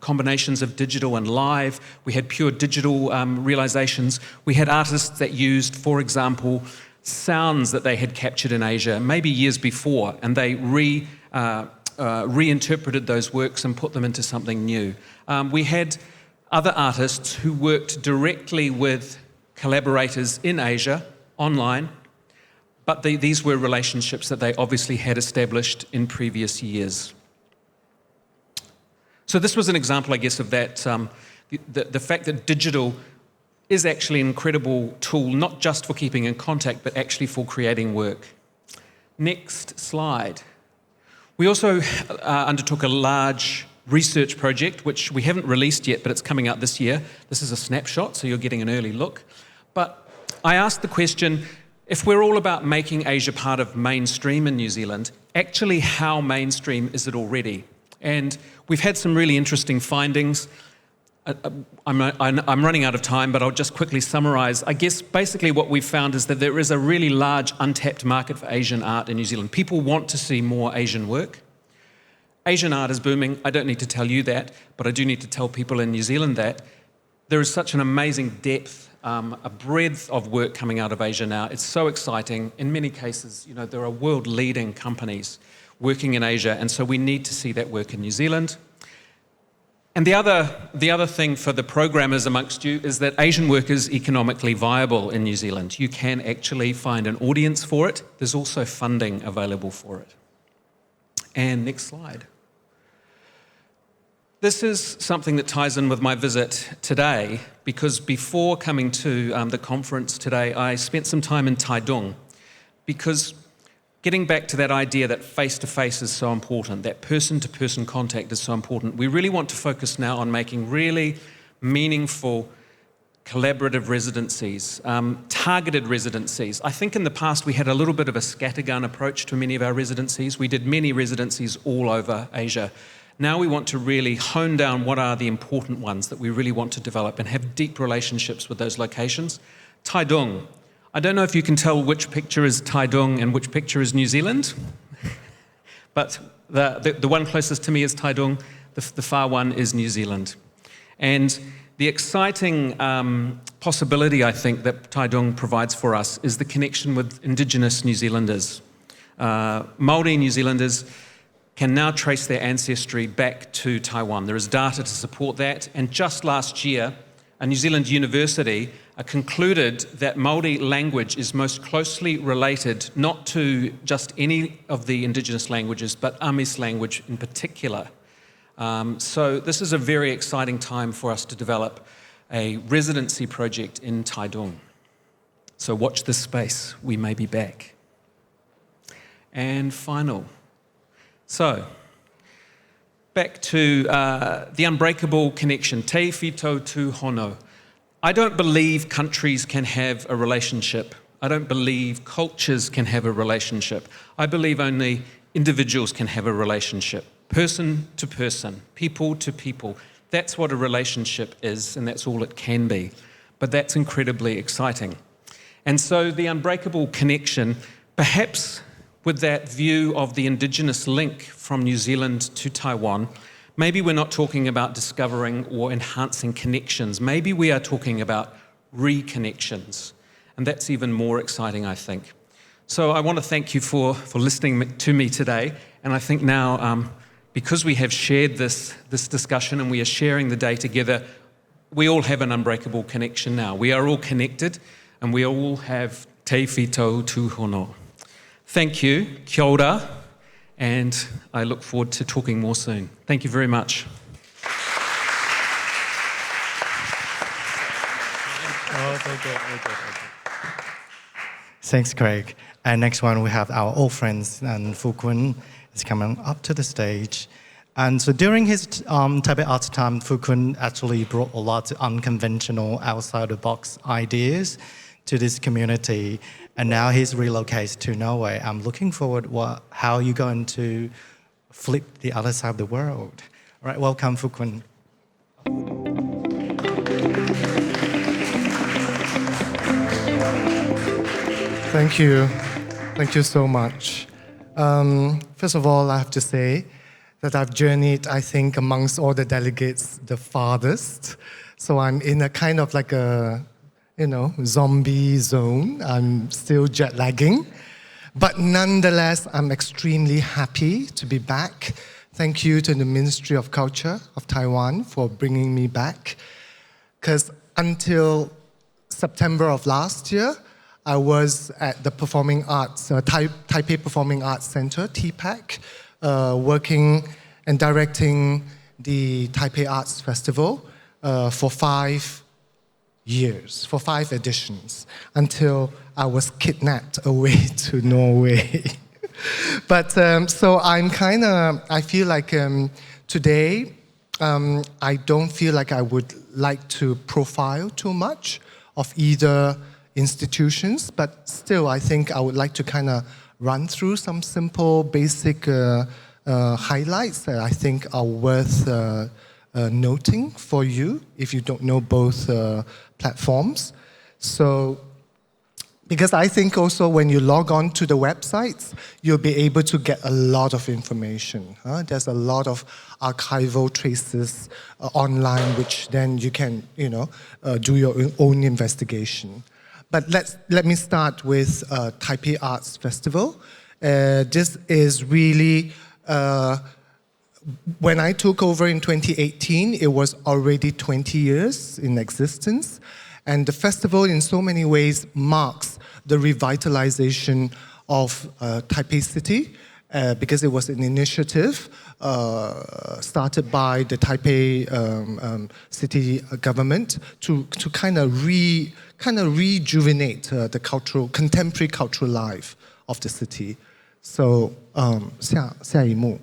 S4: combinations of digital and live. We had pure digital realizations. We had artists that used, for example, sounds that they had captured in Asia, maybe years before, and they reinterpreted those works and put them into something new. We had other artists who worked directly with collaborators in Asia, online, but these were relationships that they obviously had established in previous years. So this was an example, I guess, of that, the fact that digital is actually an incredible tool, not just for keeping in contact, but actually for creating work. Next slide. We also undertook a large research project, which we haven't released yet, but it's coming out this year. This is a snapshot, so you're getting an early look. But I asked the question, if we're all about making Asia part of mainstream in New Zealand, actually how mainstream is it already? And we've had some really interesting findings. I'm running out of time, but I'll just quickly summarise. I guess basically what we've found is that there is a really large untapped market for Asian art in New Zealand. People want to see more Asian work. Asian art is booming. I don't need to tell you that, but I do need to tell people in New Zealand that there is such an amazing depth, a breadth of work coming out of Asia now. It's so exciting. In many cases, you know, there are world-leading companies working in Asia, and so we need to see that work in New Zealand. And the other thing for the programmers amongst you is that Asian work is economically viable in New Zealand. You can actually find an audience for it. There's also funding available for it. And next slide. This is something that ties in with my visit today, because before coming to the conference today, I spent some time in Ⅳ, because getting back to that idea that face-to-face is so important, that person-to-person contact is so important, we really want to focus now on making really meaningful collaborative residencies, targeted residencies. I think in the past we had a little bit of a scattergun approach to many of our residencies. We did many residencies all over Asia. Now we want to really hone down what are the important ones that we really want to develop and have deep relationships with those locations. Ⅳ. I don't know if you can tell which picture is Ⅳ and which picture is New Zealand, but the one closest to me is Ⅳ, the far one is New Zealand. And the exciting possibility, I think, that Ⅳ provides for us is the connection with Indigenous New Zealanders. Māori New Zealanders can now trace their ancestry back to Taiwan. There is data to support that, and just last year, a New Zealand university concluded that Māori language is most closely related not to just any of the Indigenous languages, but Amis language in particular. So this is a very exciting time for us to develop a residency project in Taitung. So watch this space, we may be back. And final. So, back to the unbreakable connection, te whito tū hono. I don't believe countries can have a relationship. I don't believe cultures can have a relationship. I believe only individuals can have a relationship. Person to person, people to people. That's what a relationship is, and that's all it can be. But that's incredibly exciting. And so the unbreakable connection, perhaps with that view of the indigenous link from New Zealand to Taiwan, maybe we're not talking about discovering or enhancing connections. Maybe we are talking about reconnections. And that's even more exciting, I think. So I want to thank you for listening to me today. And I think now, because we have shared this discussion and we are sharing the day together, we all have an unbreakable connection now. We are all connected and we all have te whito tū hono. Thank you, kia ora, and I look forward to talking more soon. Thank you very much.
S2: Thanks, Craig. And next one, we have our old friends, and Fukun is coming up to the stage. And so during his Taipei Arts time, Fukun actually brought a lot of unconventional, outside-the-box ideas to this community. And now he's relocated to Norway. I'm looking forward how you're going to flip the other side of the world. All right, welcome, Fukun.
S5: Thank you. Thank you so much. First of all, I have to say that I've journeyed, I think, amongst all the delegates, the farthest. So I'm in a kind of like a, zombie zone. I'm still jet lagging. But nonetheless, I'm extremely happy to be back. Thank you to the Ministry of Culture of Taiwan for bringing me back. Because until September of last year, I was at the Performing Arts, Taipei Performing Arts Center, TPAC, working and directing the Taipei Arts Festival for 5 years, for 5 editions, until I was kidnapped away to Norway. But so I feel like today, I don't feel like I would like to profile too much of either institutions, but still I think I would like to kind of run through some simple, basic highlights that I think are worth noting for you if you don't know both platforms. So, because I think also when you log on to the websites, you'll be able to get a lot of information. There's a lot of archival traces online, which then you can, do your own investigation. But let me start with Taipei Arts Festival. This is really, when I took over in 2018, it was already 20 years in existence. And the festival in so many ways marks the revitalization of Taipei City, because it was an initiative started by the Taipei city government to kind of rejuvenate the contemporary cultural life of the city. So, 下一幕.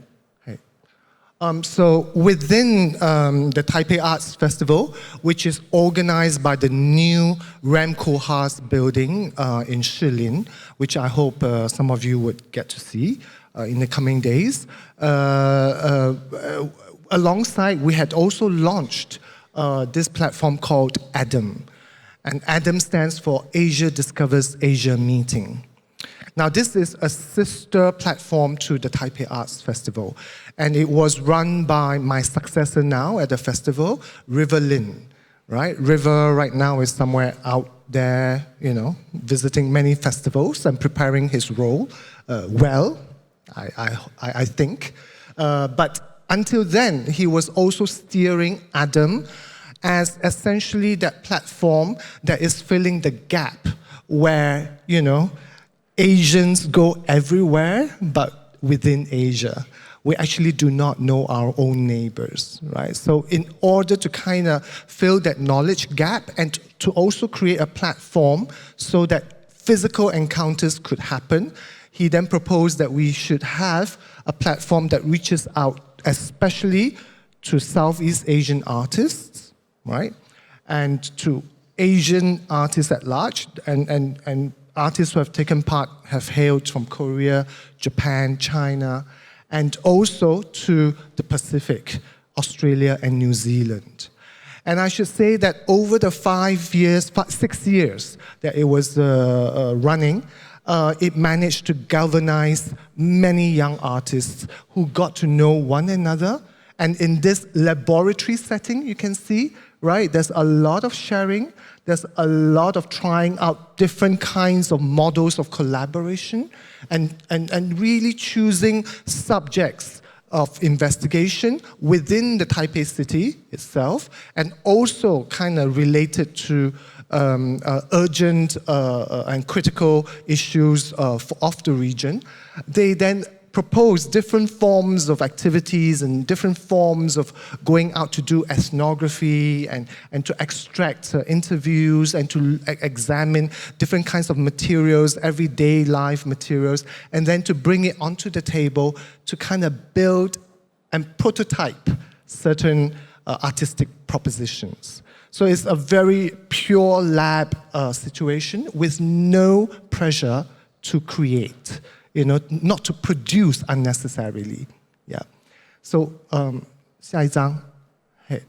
S5: So within the Taipei Arts Festival, which is organized by the new Ramco Haas building in Shilin, which I hope some of you would get to see in the coming days. Alongside, we had also launched this platform called ADAM. And ADAM stands for Asia Discovers Asia Meeting. Now, this is a sister platform to the Taipei Arts Festival. And it was run by my successor now at the festival, River Lin. Right? River right now is somewhere out there, visiting many festivals and preparing his role well, I think. But until then, he was also steering ADAM as essentially that platform that is filling the gap where, Asians go everywhere, but within Asia, we actually do not know our own neighbors, right? So in order to kind of fill that knowledge gap and to also create a platform so that physical encounters could happen, he then proposed that we should have a platform that reaches out especially to Southeast Asian artists, right? And to Asian artists at large, and artists who have taken part have hailed from Korea, Japan, China, and also to the Pacific, Australia and New Zealand. And I should say that over the 6 years that it was running, it managed to galvanize many young artists who got to know one another. And in this laboratory setting, you can see, right, there's a lot of sharing, there's a lot of trying out different kinds of models of collaboration and really choosing subjects of investigation within the Taipei city itself, and also kind of related to urgent and critical issues of the region. They then propose different forms of activities and different forms of going out to do ethnography and to extract interviews and to examine different kinds of materials, everyday life materials, and then to bring it onto the table to kind of build and prototype certain artistic propositions. So it's a very pure lab situation with no pressure to create. Not to produce unnecessarily. Yeah. So, 下一张. Hey.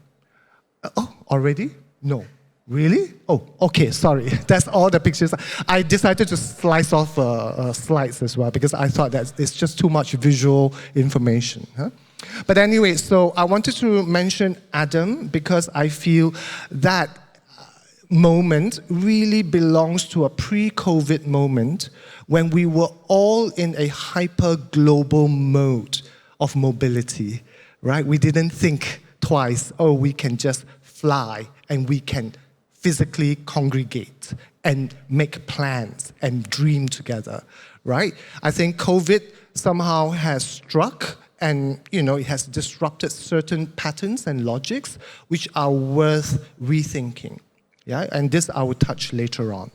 S5: Oh, already? No. Really? Oh, okay, sorry. That's all the pictures. I decided to slice off slides as well because I thought that it's just too much visual information. Huh? But anyway, so I wanted to mention Adam because I feel that moment really belongs to a pre-COVID moment when we were all in a hyper-global mode of mobility, right? We didn't think twice, oh, we can just fly and we can physically congregate and make plans and dream together, right? I think COVID somehow has struck and it has disrupted certain patterns and logics which are worth rethinking. Yeah, and this I will touch later on.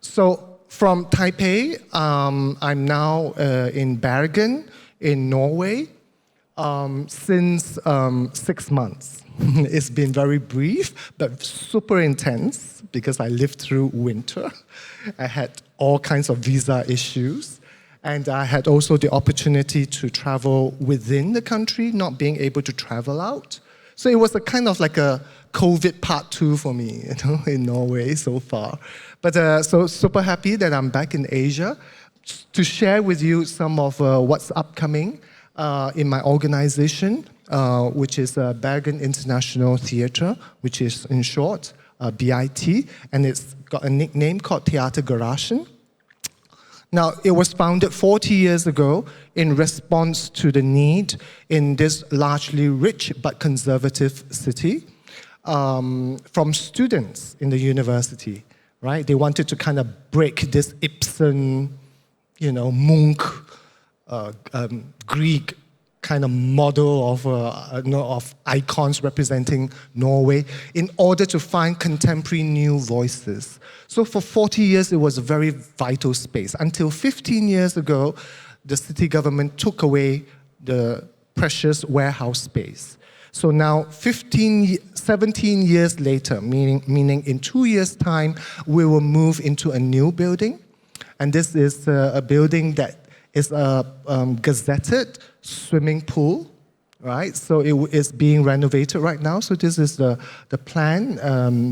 S5: So from Taipei, I'm now in Bergen in Norway since 6 months. It's been very brief, but super intense because I lived through winter. I had all kinds of visa issues. And I had also the opportunity to travel within the country, not being able to travel out. So it was a kind of like a COVID part 2 for me, in Norway so far. But so super happy that I'm back in Asia to share with you some of what's upcoming in my organization, which is Bergen International Theatre, which is in short BIT, and it's got a nickname called Theater Garagen. Now, it was founded 40 years ago in response to the need in this largely rich but conservative city from students in the university, right? They wanted to kind of break this Ibsen, Munch, Greek kind of model of icons representing Norway in order to find contemporary new voices. So for 40 years, it was a very vital space. Until 15 years ago, the city government took away the precious warehouse space. So now 17 years later, meaning in 2 years' time, we will move into a new building. And this is a building that is a gazetted swimming pool, right? So it is being renovated right now. So this is the plan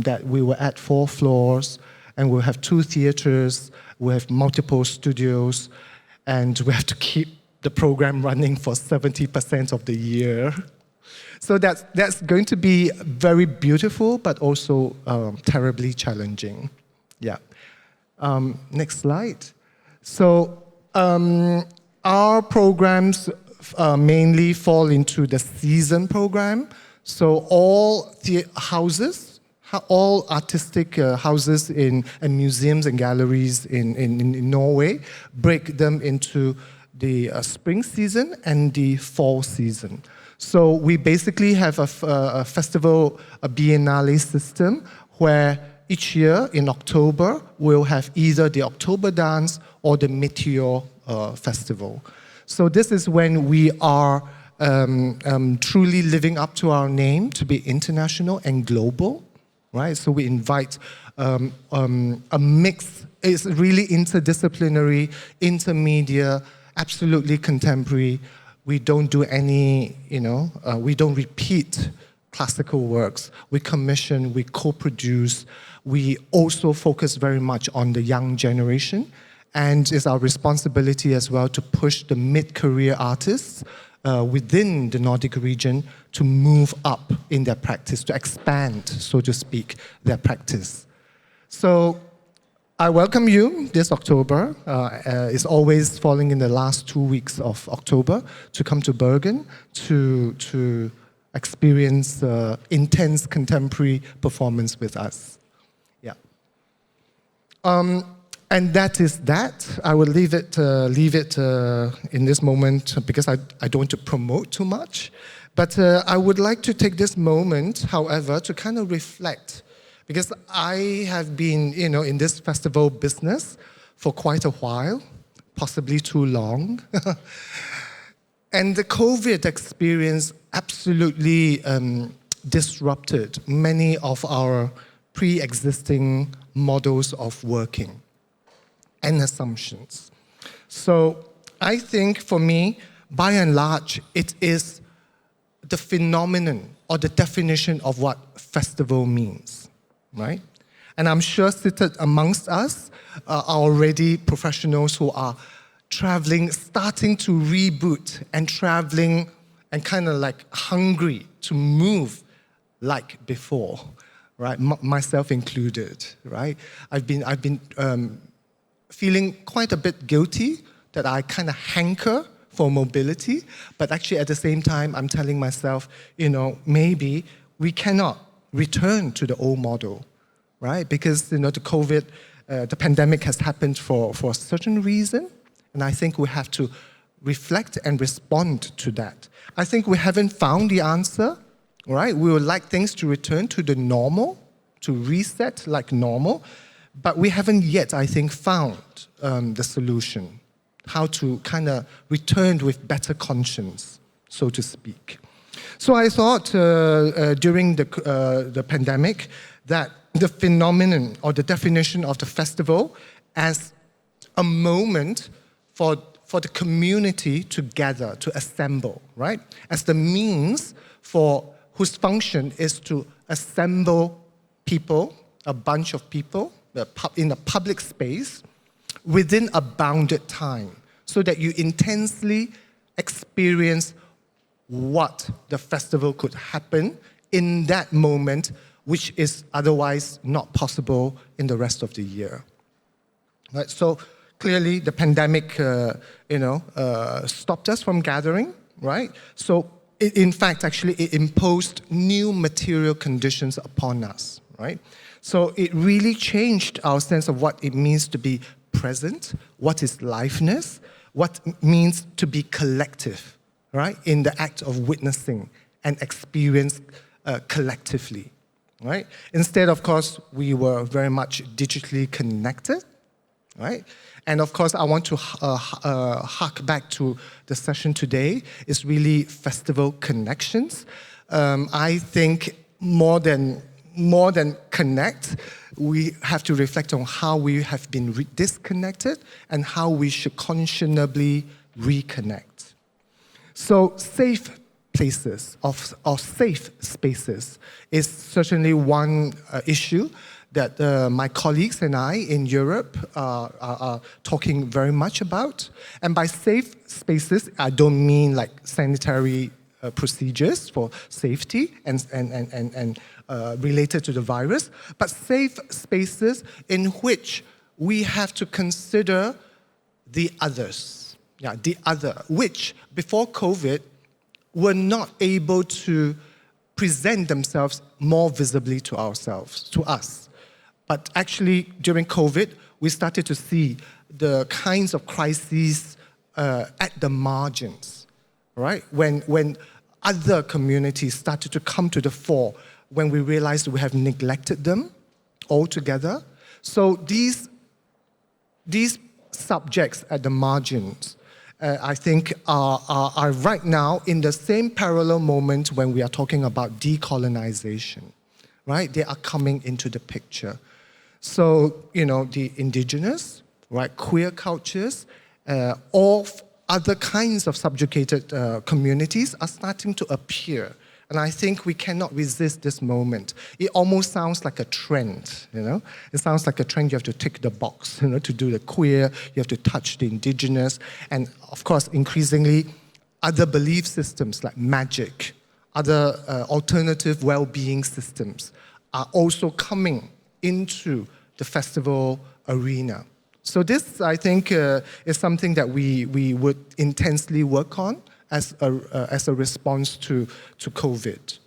S5: that we will add 4 floors, and we'll have 2 theaters, we'll have multiple studios, and we have to keep the program running for 70% of the year. So that's going to be very beautiful, but also terribly challenging. Yeah. Next slide. So our programs mainly fall into the season program. So all houses, all artistic houses and museums and galleries in Norway, break them into the spring season and the fall season. So we basically have a festival, a biennale system, where each year in October, we'll have either the October Dance or the Meteor Festival. So this is when we are truly living up to our name to be international and global, right? So we invite a mix. It's really interdisciplinary, intermedia, absolutely contemporary. We don't do any, we don't repeat classical works. We commission, we co-produce. We also focus very much on the young generation. And it's our responsibility as well to push the mid-career artists within the Nordic region to move up in their practice, to expand, so to speak, their practice. So I welcome you this October. It's always falling in the last 2 weeks of October to come to Bergen to experience intense contemporary performance with us. Yeah. And that is that. I will leave it in this moment because I don't want to promote too much. But I would like to take this moment, however, to kind of reflect. Because I have been, in this festival business for quite a while, possibly too long. And the COVID experience absolutely disrupted many of our pre-existing models of working and assumptions. So I think for me, by and large, it is the phenomenon or the definition of what festival means. Right? And I'm sure seated amongst us are already professionals who are traveling, starting to reboot and traveling and kind of like hungry to move like before, right? Myself included, right? I've been feeling quite a bit guilty that I kind of hanker for mobility, but actually at the same time, I'm telling myself, maybe we cannot return to the old model, right? Because the COVID, the pandemic has happened for a certain reason, and I think we have to reflect and respond to that. I think we haven't found the answer, right? We would like things to return to the normal, to reset like normal, but we haven't yet, I think, found the solution, how to kind of return with better conscience, so to speak. So I thought during the pandemic that the phenomenon or the definition of the festival as a moment for the community to gather, to assemble, right? As the means for whose function is to assemble people, a bunch of people, in a public space within a bounded time, so that you intensely experience what the festival could happen in that moment, which is otherwise not possible in the rest of the year. Right? So clearly the pandemic, stopped us from gathering, right? So in fact, actually, it imposed new material conditions upon us, right? So it really changed our sense of what it means to be present, what is liveness, what it means to be collective, right? In the act of witnessing and experience collectively, right? Instead, of course, we were very much digitally connected, right? And of course, I want to hark back to the session today. It's really festival connections. I think more than connect, we have to reflect on how we have been disconnected and how we should conscionably reconnect. So safe places or safe spaces is certainly one issue that my colleagues and I in Europe are talking very much about. And by safe spaces, I don't mean like sanitary procedures for safety and related to the virus, but safe spaces in which we have to consider the others, the other, which before COVID were not able to present themselves more visibly to ourselves, to us. But actually, during COVID, we started to see the kinds of crises at the margins, right? When other communities started to come to the fore, when we realized we have neglected them altogether. So these subjects at the margins, I think, are right now in the same parallel moment when we are talking about decolonization, right? They are coming into the picture. So, the indigenous, right, queer cultures, all other kinds of subjugated communities are starting to appear. And I think we cannot resist this moment. It almost sounds like a trend, It sounds like a trend. You have to tick the box, to do the queer, you have to touch the indigenous. And of course, increasingly, other belief systems like magic, other alternative well-being systems are also coming into the festival arena. So this, I think, is something that we would intensely work on as a response to COVID.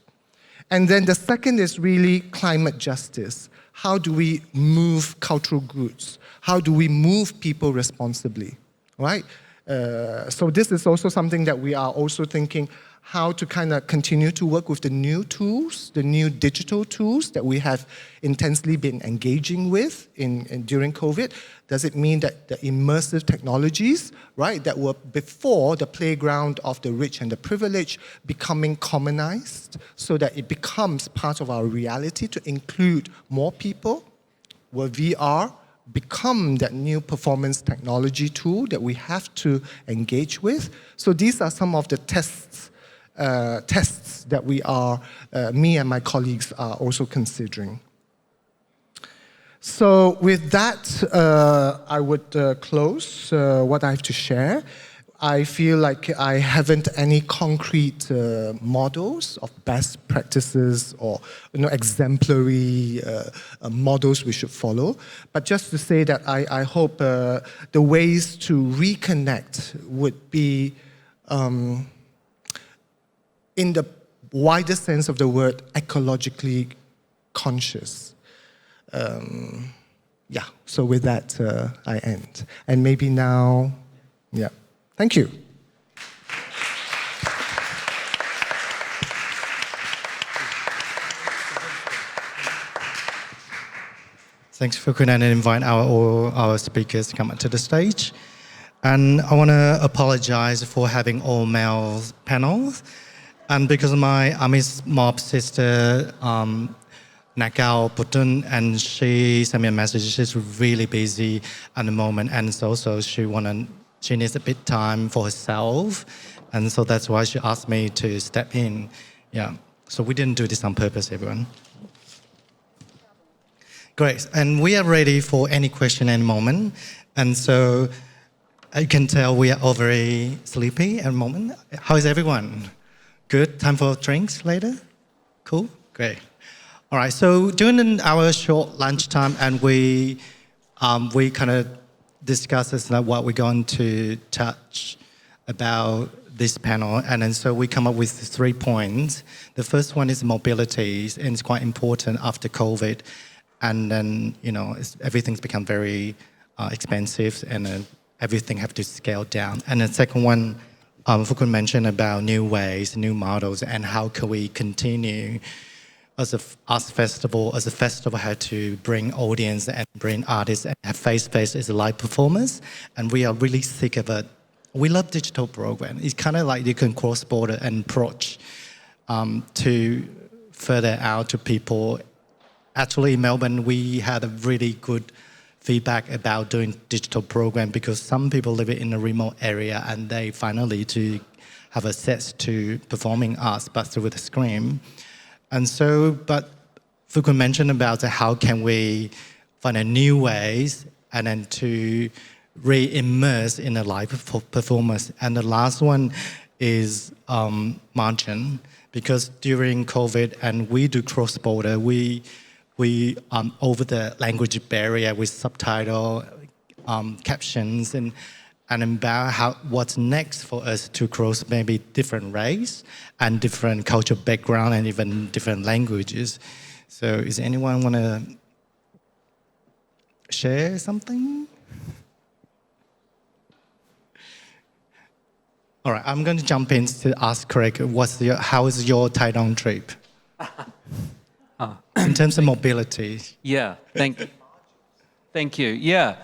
S5: And then the second is really climate justice. How do we move cultural goods? How do we move people responsibly, right? So this is also something that we are also thinking how to kind of continue to work with the new tools, the new digital tools that we have intensely been engaging with during COVID. Does it mean that the immersive technologies, right, that were before the playground of the rich and the privileged, becoming commonized so that it becomes part of our reality to include more people? Will VR become that new performance technology tool that we have to engage with? So these are some of the tests that we are, me and my colleagues are also considering. So with that, I would close what I have to share. I feel like I haven't any concrete models of best practices or exemplary models we should follow. But just to say that I hope the ways to reconnect would be in the wider sense of the word, ecologically conscious. So with that, I end. And maybe now, thank you.
S2: Thanks for coming and invite all our speakers to come up to the stage. And I want to apologize for having all male panels. And because of my Amis mob sister, Nakao Putun, and she sent me a message. She's really busy at the moment, and so she needs a bit time for herself, and so that's why she asked me to step in. So we didn't do this on purpose, everyone. Great, and we are ready for any question any moment, and so you can tell we are all very sleepy at the moment. How is everyone? Good? Time for drinks later? Cool? Great. All right, so during our short lunchtime, and we kind of discussed what we're going to touch about this panel, and then so we come up with 3 points. The first one is mobility, and it's quite important after COVID, and then everything's become very expensive, and everything have to scale down. And the second one, Fukun mentioned about new ways, new models, and how can we continue as a festival had to bring audience and bring artists and have face-to-face as a live performance, and we are really sick of it. We love digital program. It's kind of like you can cross-border and approach to further out to people. Actually, in Melbourne, we had a really good feedback about doing digital program because some people live in a remote area and they finally to have access to performing arts but through the screen. And so, but Fukun mentioned about how can we find a new ways and then to re-immerse in a live performance. And the last one is margin, because during COVID and we do cross-border, we over the language barrier with subtitle, captions, and about what's next for us to cross maybe different race and different cultural background and even different languages. So is anyone want to share something? All right, I'm going to jump in to ask Craig, how is your Taiwan trip? In terms of mobility.
S4: Yeah, thank you. Yeah,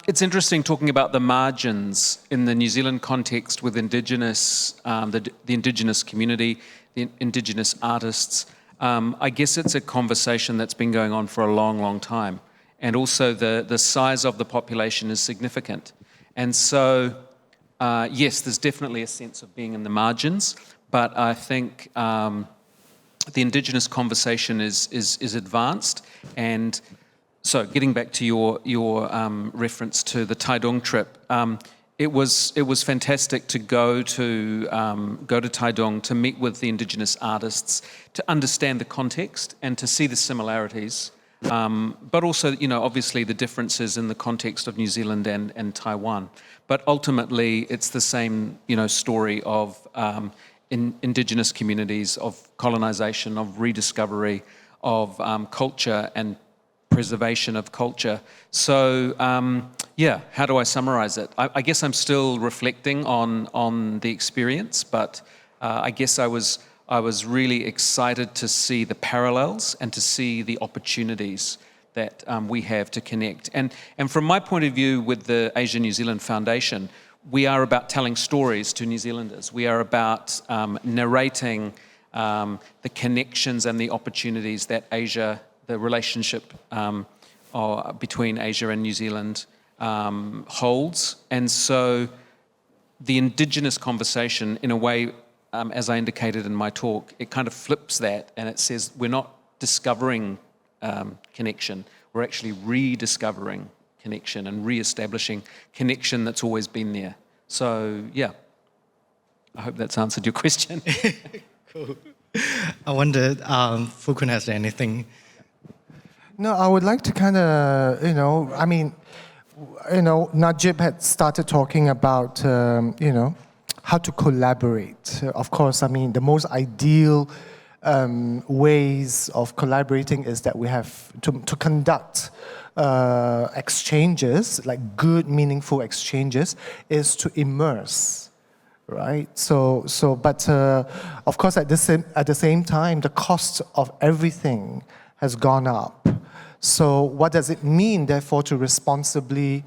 S4: it's interesting talking about the margins in the New Zealand context with Indigenous, the Indigenous community, the Indigenous artists. I guess it's a conversation that's been going on for a long, long time. And also the size of the population is significant. And so, yes, there's definitely a sense of being in the margins, but I think the Indigenous conversation is advanced. And so getting back to your reference to the Taiwan trip, it was fantastic to go to Taiwan to meet with the Indigenous artists, to understand the context and to see the similarities, but also, obviously the differences in the context of New Zealand and Taiwan. But ultimately, it's the same, story of Indigenous communities, of colonization, of rediscovery, of culture and preservation of culture. So, how do I summarize it? I guess I'm still reflecting on the experience, but I guess I was really excited to see the parallels and to see the opportunities that we have to connect. And from my point of view with the Asia New Zealand Foundation, we are about telling stories to New Zealanders. We are about narrating the connections and the opportunities that Asia, the relationship between Asia and New Zealand holds. And so the Indigenous conversation, in a way, as I indicated in my talk, it kind of flips that and it says we're not discovering connection, we're actually rediscovering connection and re-establishing connection that's always been there. So, yeah, I hope that's answered your question.
S2: Cool. I wonder, Fukun has anything?
S5: No, I would like to kind of, Najib had started talking about, how to collaborate. Of course, the most ideal ways of collaborating is that we have to conduct exchanges, like good, meaningful exchanges, is to immerse, right? But of course, at the same time, the cost of everything has gone up. So what does it mean, therefore, to responsibly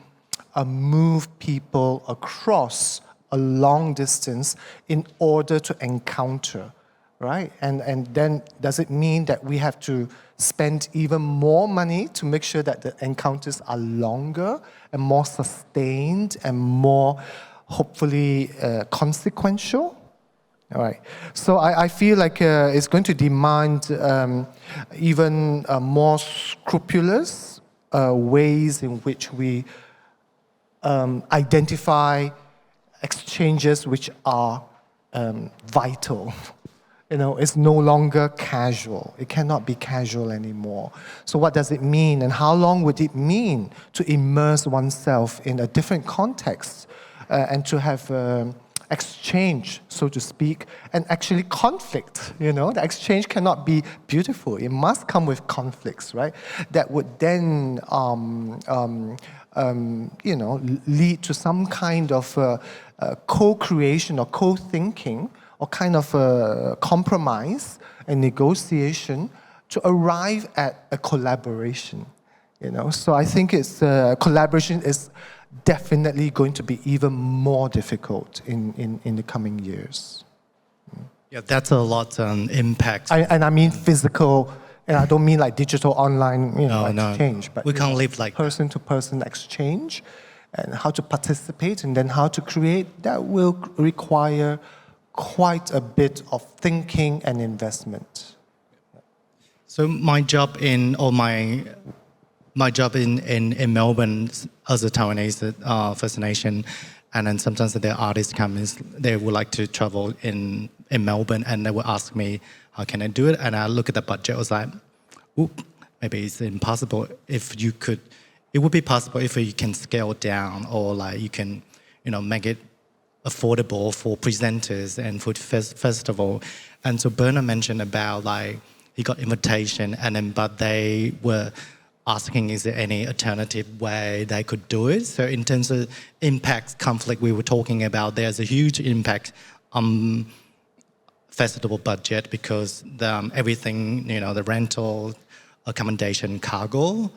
S5: move people across a long distance in order to encounter, right? And then does it mean that we have to spend even more money to make sure that the encounters are longer and more sustained and more, hopefully, consequential? All right. So I feel like it's going to demand even more scrupulous ways in which we identify exchanges which are vital. It's no longer casual. It cannot be casual anymore. So what does it mean, and how long would it mean to immerse oneself in a different context and to have exchange, so to speak, and actually conflict? The exchange cannot be beautiful. It must come with conflicts, right? That would then lead to some kind of co-creation or co-thinking or kind of compromise and negotiation to arrive at a collaboration. So I think collaboration is definitely going to be even more difficult in the coming years.
S2: Yeah, that's a lot impact.
S5: And I mean physical, and I don't mean like digital online exchange, but
S2: we can't live like
S5: person-to-person exchange, and how to participate and then how to create, that will require quite a bit of thinking and investment.
S2: So my job in Melbourne as a Taiwanese First Nation, and then sometimes the artists come in, they would like to travel in Melbourne, and they would ask me, how can I do it? And I look at the budget, I was like, maybe it's impossible. It would be possible if you can scale down, or like you can, make it affordable for presenters and for festival. And so Bernard mentioned about like he got invitation, and then but they were asking is there any alternative way they could do it. So in terms of impact conflict we were talking about, there's a huge impact on festival budget because everything, the rental, accommodation, cargo,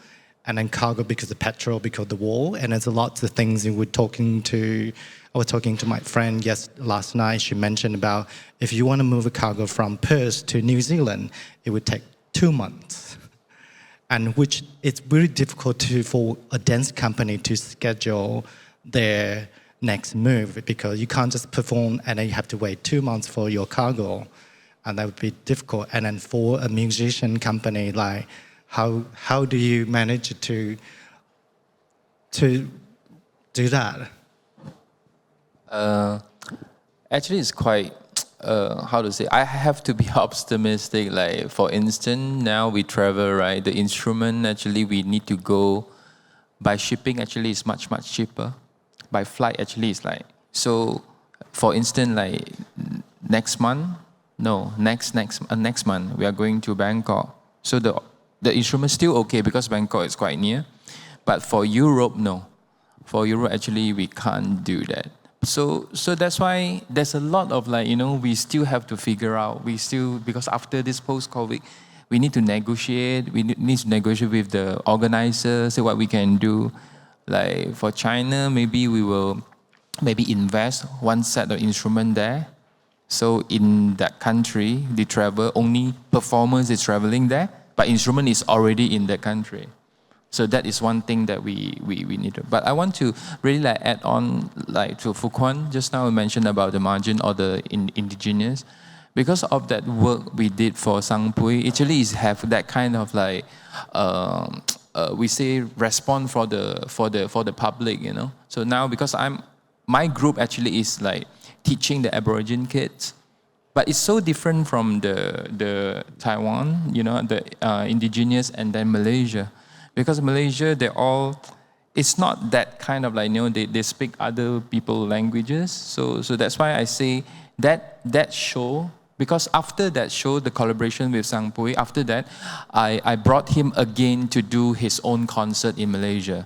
S2: and then cargo because of petrol, because of the war, and there's lots of things I was talking to my friend last night. She mentioned about if you want to move a cargo from Perth to New Zealand, it would take 2 months. And which it's very difficult for a dance company to schedule their next move because you can't just perform and then you have to wait 2 months for your cargo, and that would be difficult. And then for a musician company, like how do you manage to do that?
S3: Actually, it's quite. How to say, I have to be optimistic. Like, for instance, now we travel, right? The instrument, actually, we need to go by shipping, actually, is much, much cheaper. By flight, actually, it's like, so, for instance, like, next month, we are going to Bangkok. So the instrument's still okay because Bangkok is quite near. But for Europe, no. For Europe, actually, we can't do that. So that's why there's a lot of we still have to figure out, because after this post-COVID, we need to negotiate, with the organizers, say what we can do. Like for China, maybe we will invest one set of instrument there. So in that country, they travel, only performers is traveling there, but instrument is already in that country. So that is one thing that we need to. But I want to really add on to Phu Quan. Just now we mentioned about the margin or the indigenous. Because of that work we did for Sangpui, actually is have that kind of we say response for the public, So now because my group actually is teaching the Aboriginal kids. But it's so different from the Taiwan, the indigenous and then Malaysia. Because Malaysia, it's not that kind of they speak other people's languages. So that's why I say that show, because after that show, the collaboration with Sangpui, after that, I brought him again to do his own concert in Malaysia,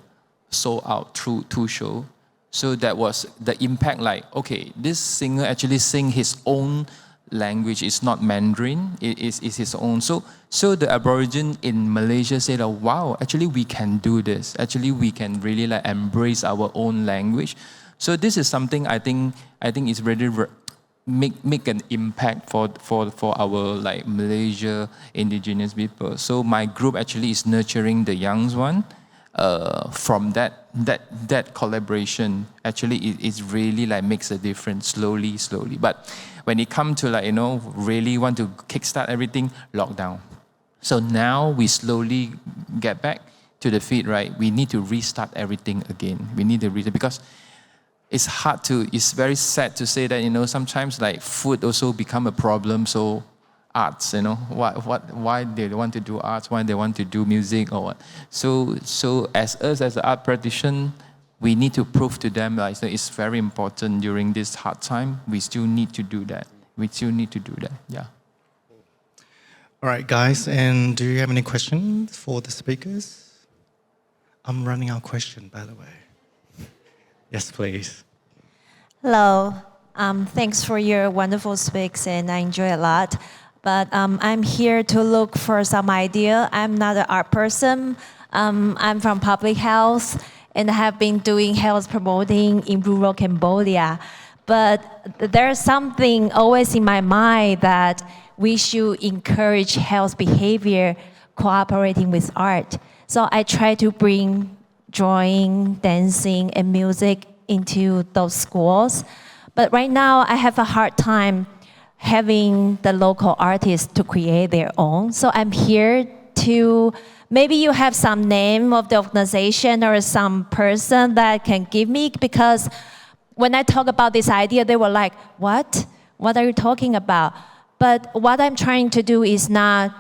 S3: sold out through 2 shows. So that was the impact, okay, this singer actually sing his own language, is not Mandarin, it is his own. So the Aborigine in Malaysia said, wow, actually we can do this. Actually we can really embrace our own language. So this is something I think is really make an impact for our Malaysia indigenous people. So my group actually is nurturing the young one. From that collaboration, actually it really makes a difference slowly. But when it comes to really want to kickstart everything, lockdown. So now we slowly get back to the feet, right? We need to restart everything again. We need to restart because it's very sad to say that, sometimes food also become a problem. So arts, why they want to do arts, why they want to do music or what. So as an art practitioner, we need to prove to them it's very important during this hard time. We still need to do that. Yeah.
S2: All right, guys, and do you have any questions for the speakers? I'm running out of questions, by the way. Yes, please.
S6: Hello. Thanks for your wonderful speaks, and I enjoy a lot. But I'm here to look for some idea. I'm not an art person. I'm from public health, and I have been doing health promoting in rural Cambodia. But there's something always in my mind that we should encourage health behavior cooperating with art. So I try to bring drawing, dancing, and music into those schools. But right now, I have a hard time having the local artists to create their own. So I'm here to, maybe you have some name of the organization or some person that can give me, because when I talk about this idea, they were like, what? What are you talking about? But what I'm trying to do is not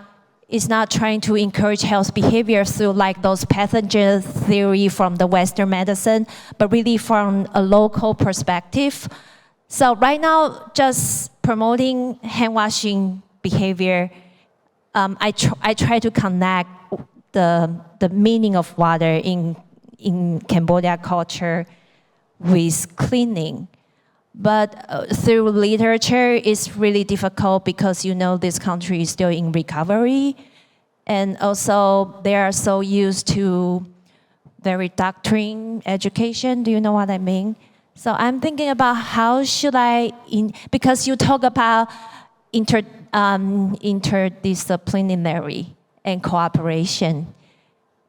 S6: trying to encourage health behavior through those pathogen theory from the Western medicine, but really from a local perspective. So right now, just promoting hand washing behavior, I try to connect the meaning of water in Cambodia culture with cleaning. But through literature, it's really difficult because this country is still in recovery. And also, they are so used to very doctrine education. Do you know what I mean? So I'm thinking about how should because you talk about interdisciplinary and cooperation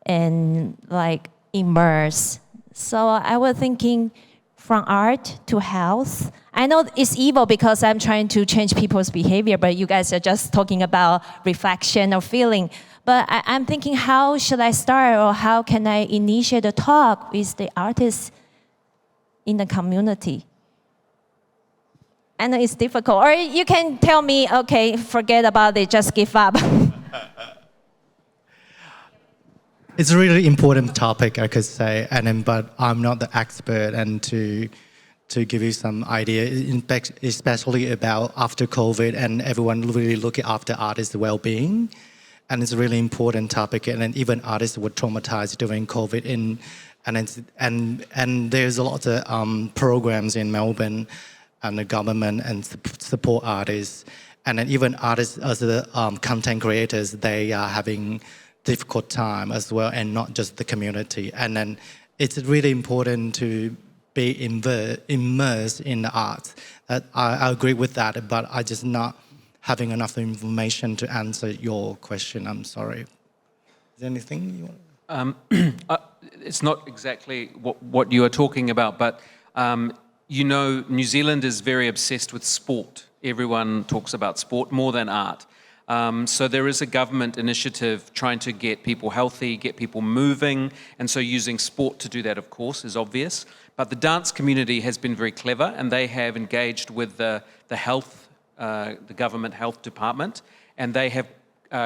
S6: and like immerse. So I was thinking from art to health. I know it's evil because I'm trying to change people's behavior, but you guys are just talking about reflection or feeling. But I'm thinking, how should I start, or how can I initiate a talk with the artists in the community? I know it's difficult. Or you can tell me, okay, forget about it, just give up.
S2: It's a really important topic, I could say, but I'm not the expert, and to give you some idea, especially about after COVID, and everyone really looking after artists' well-being, and it's a really important topic, and then even artists were traumatized during COVID, and there's a lot of programs in Melbourne, and the government and support artists, and then even artists as the content creators, they are having difficult time as well, and not just the community. And then it's really important to be immersed in the arts. I agree with that, but I just not having enough information to answer your question. I'm sorry. Is there anything you want?
S4: It's not exactly what you are talking about, but New Zealand is very obsessed with sport. Everyone talks about sport more than art. So there is a government initiative trying to get people healthy, get people moving, and so using sport to do that, of course, is obvious. But the dance community has been very clever, and they have engaged with the government health department, and they have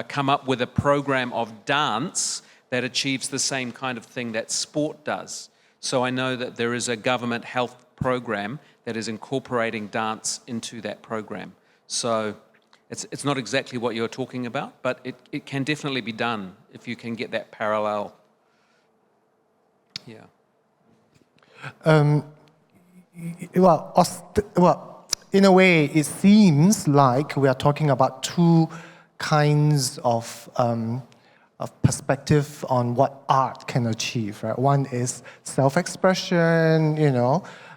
S4: come up with a program of dance that achieves the same kind of thing that sport does. So I know that there is a government health program that is incorporating dance into that program. So it's not exactly what you're talking about, but it can definitely be done if you can get that parallel. Yeah.
S5: Well, in a way, it seems like we are talking about two kinds of perspective on what art can achieve. Right? One is self-expression,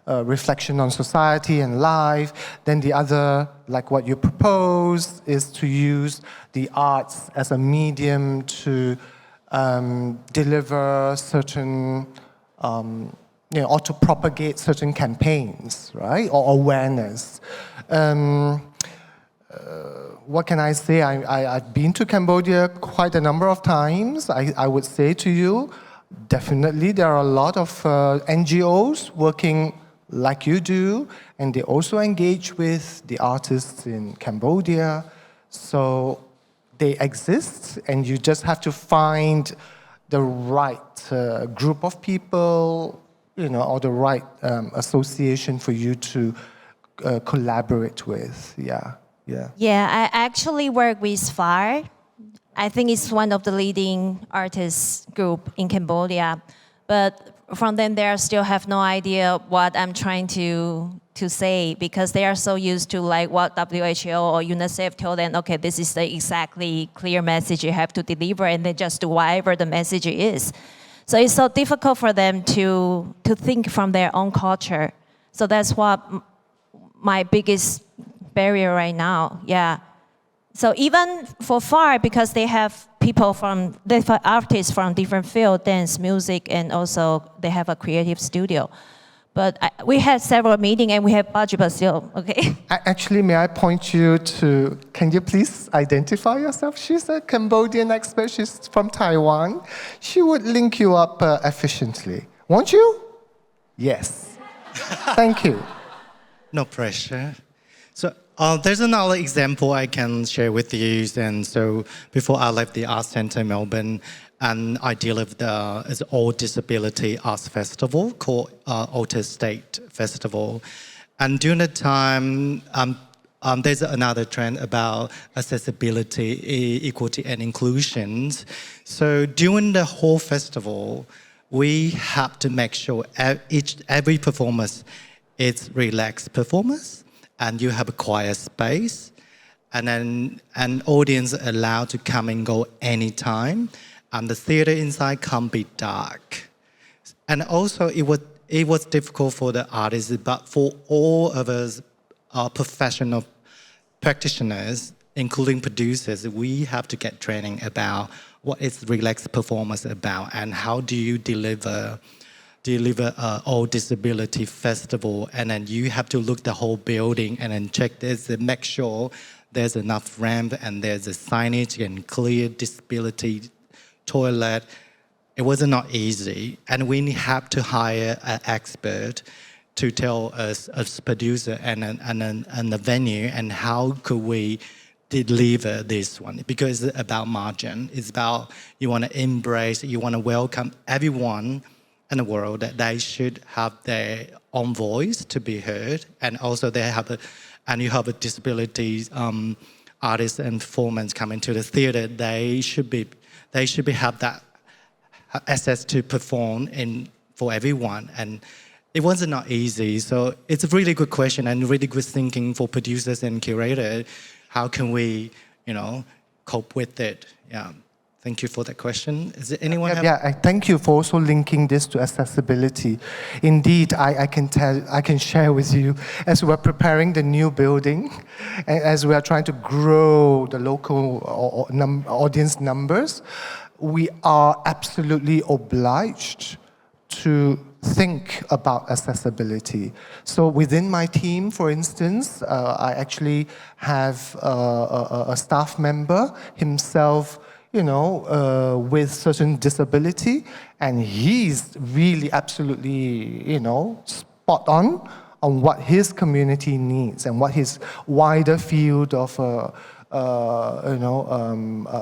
S5: reflection on society and life. Then the other, like what you propose, is to use the arts as a medium to deliver certain, or to propagate certain campaigns, right, or awareness. What can I say? I've been to Cambodia quite a number of times. I would say to you, definitely there are a lot of NGOs working like you do, and they also engage with the artists in Cambodia. So they exist, and you just have to find the right group of people, or the right association for you to collaborate with. Yeah.
S6: Yeah, I actually work with Ⅳ. I think it's one of the leading artists group in Cambodia. But from them, they still have no idea what I'm trying to say, because they are so used to like what WHO or UNICEF told them, okay, this is the exactly clear message you have to deliver, and they just do whatever the message is. So it's so difficult for them to think from their own culture. So that's what my biggest barrier right now, yeah. So even for Ⅳ, because they have artists from different fields, dance, music, and also they have a creative studio. But we had several meetings and we have budget, but still, okay.
S5: Actually, may I point you to, can you please identify yourself? She's a Cambodian expert, she's from Taiwan. She would link you up efficiently. Won't you? Yes. Thank you.
S2: No pressure. So there's another example I can share with you. And so before I left the Arts Centre in Melbourne, and I deal with the All Disability Arts Festival called Ⅳ State Festival. And during the time, there's another trend about accessibility, equality, and inclusion. So during the whole festival, we have to make sure every performance is relaxed performance, and you have a quiet space, and then an audience allowed to come and go anytime, and the theater inside can't be dark. And also, it was difficult for the artists, but for all of us professional practitioners, including producers, we have to get training about what is relaxed performance about and how do you deliver all disability festival, and then you have to look the whole building and then check this and make sure there's enough ramp and there's a signage and clear disability toilet. It was not easy, and we have to hire an expert to tell us as producer and the venue and how could we deliver this one, because it's about margin. It's about you want to embrace, you want to welcome everyone in the world, that they should have their own voice to be heard, and also they have you have a disability artists and performers coming to the theater. They should have that access to perform for everyone, and it was not easy. So it's a really good question and really good thinking for producers and curators. How can we, cope with it? Yeah. Thank you for that question. Is there anyone?
S5: I thank you for also linking this to accessibility. Indeed, I can share with you, as we're preparing the new building, and as we are trying to grow the local audience numbers, we are absolutely obliged to think about accessibility. So within my team, for instance, I actually have a staff member himself, with certain disability, and he's really absolutely, spot on what his community needs and what his wider field of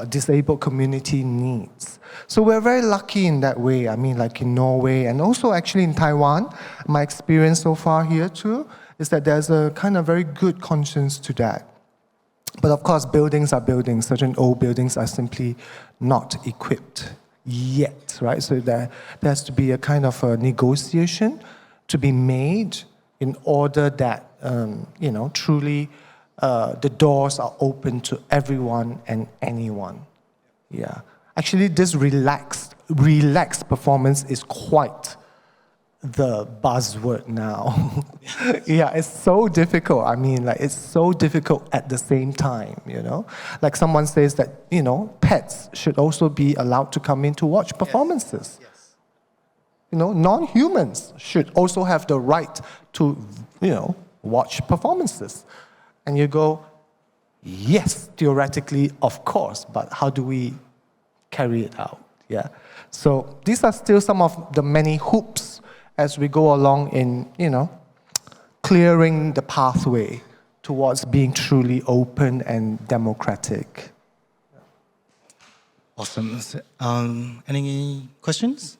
S5: disabled community needs. So we're very lucky in that way. I mean, like in Norway and also actually in Taiwan, my experience so far here too is that there's a kind of very good conscience to that. But of course, buildings are buildings. Certain old buildings are simply not equipped yet, right? So there has to be a kind of a negotiation to be made in order that, truly the doors are open to everyone and anyone. Yeah. Actually, this relaxed performance is quite the buzzword now. Yeah, it's so difficult. I mean, like, it's so difficult at the same time, Like someone says that, pets should also be allowed to come in to watch performances.
S2: Yes.
S5: Non-humans should also have the right to, watch performances. And you go, yes, theoretically, of course, but how do we carry it out? Yeah. So these are still some of the many hoops as we go along in, clearing the pathway towards being truly open and democratic.
S2: Awesome. Any questions?